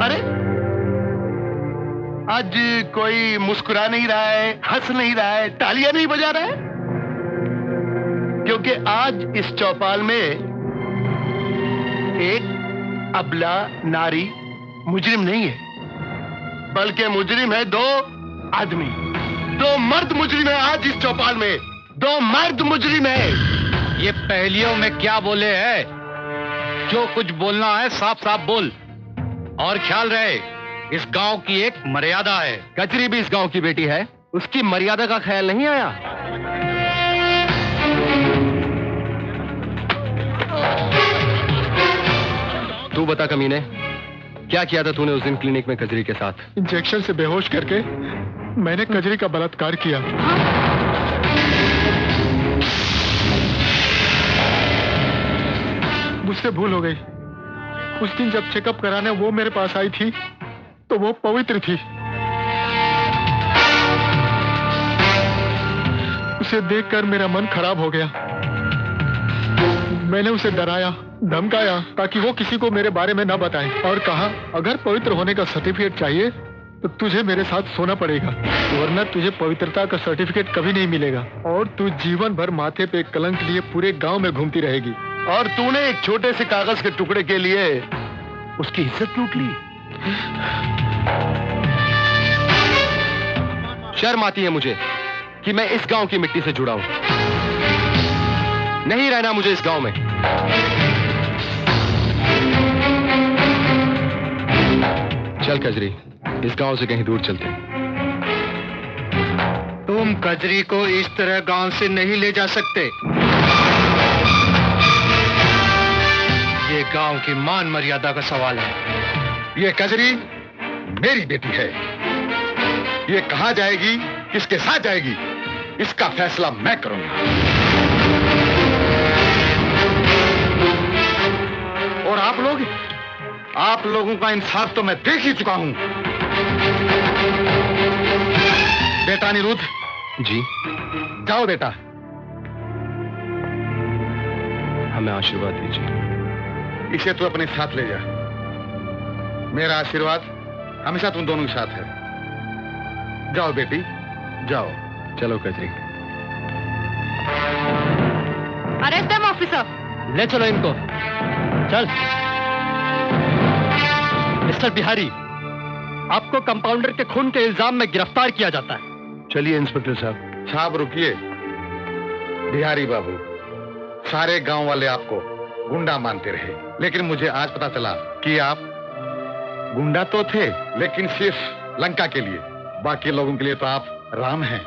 अरे आज कोई मुस्कुरा नहीं रहा है, हंस नहीं रहा है, तालियां नहीं बजा रहा है, क्योंकि आज इस चौपाल में एक अबला नारी मुजरिम नहीं है, बल्कि मुजरिम है दो आदमी, दो मर्द मुजरिम है। आज इस चौपाल में दो मर्द मुजरिम है। ये पहेलियों में क्या बोले है? जो कुछ बोलना है साफ साफ बोल, और ख्याल रहे इस गांव की एक मर्यादा है। कजरी भी इस गांव की बेटी है, उसकी मर्यादा का ख्याल नहीं आया? तू बता कमीने, क्या किया था तूने उस दिन क्लिनिक में कजरी के साथ? इंजेक्शन से बेहोश करके मैंने कजरी का बलात्कार किया। मुझसे भूल हो गई। उस दिन जब चेकअप कराने वो मेरे पास आई थी तो वो पवित्र थी। उसे देखकर मेरा मन खराब हो गया। मैंने उसे डराया, धमकाया ताकि वो किसी को मेरे बारे में ना बताए, और कहा अगर पवित्र होने का सर्टिफिकेट चाहिए तो तुझे मेरे साथ सोना पड़ेगा, वरना तुझे पवित्रता का सर्टिफिकेट कभी नहीं मिलेगा, और तू जीवन भर माथे पे कलंक लिए पूरे गांव में घूमती रहेगी। और तूने एक छोटे से कागज के टुकड़े के लिए उसकी इज्जत लूट ली। शर्म आती है मुझे कि मैं इस गांव की मिट्टी से जुड़ा हूं। नहीं रहना मुझे इस गांव में। चल कजरी, इस गांव से कहीं दूर चलते हैं। तुम कजरी को इस तरह गांव से नहीं ले जा सकते। ये गांव की मान मर्यादा का सवाल है। ये कजरी मेरी बेटी है। ये कहां जाएगी, किसके साथ जाएगी, इसका फैसला मैं करूंगा। और आप लोगों का इंसाफ तो मैं देख ही चुका हूं। बेटा अनिरुद्ध जी, जाओ बेटा। हमें आशीर्वाद दीजिए। इसे तू अपने साथ ले जा। मेरा आशीर्वाद हमेशा तुम दोनों के साथ है। जाओ बेटी, जाओ। चलो कजरी। Arrest them officer. ले चलो इनको। चल। मिस्टर बिहारी, आपको कंपाउंडर के खून के इल्जाम में गिरफ्तार किया जाता है। चलिए इंस्पेक्टर साहब। साहब रुकिए। बिहारी बाबू, सारे गांव वाले आपको गुंडा मानते रहे, लेकिन मुझे आज पता चला कि आप गुंडा तो थे, लेकिन सिर्फ लंका के लिए, बाकी लोगों के लिए तो आप राम हैं।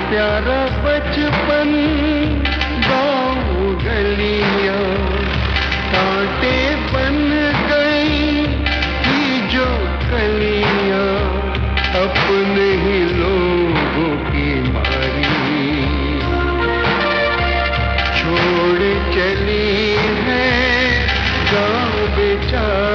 प्यारा बचपन गाँव गलियां कांटे बन गई थी जो कलियां अपने ही लोगों की मारी छोड़ चली है गाँव बेचारा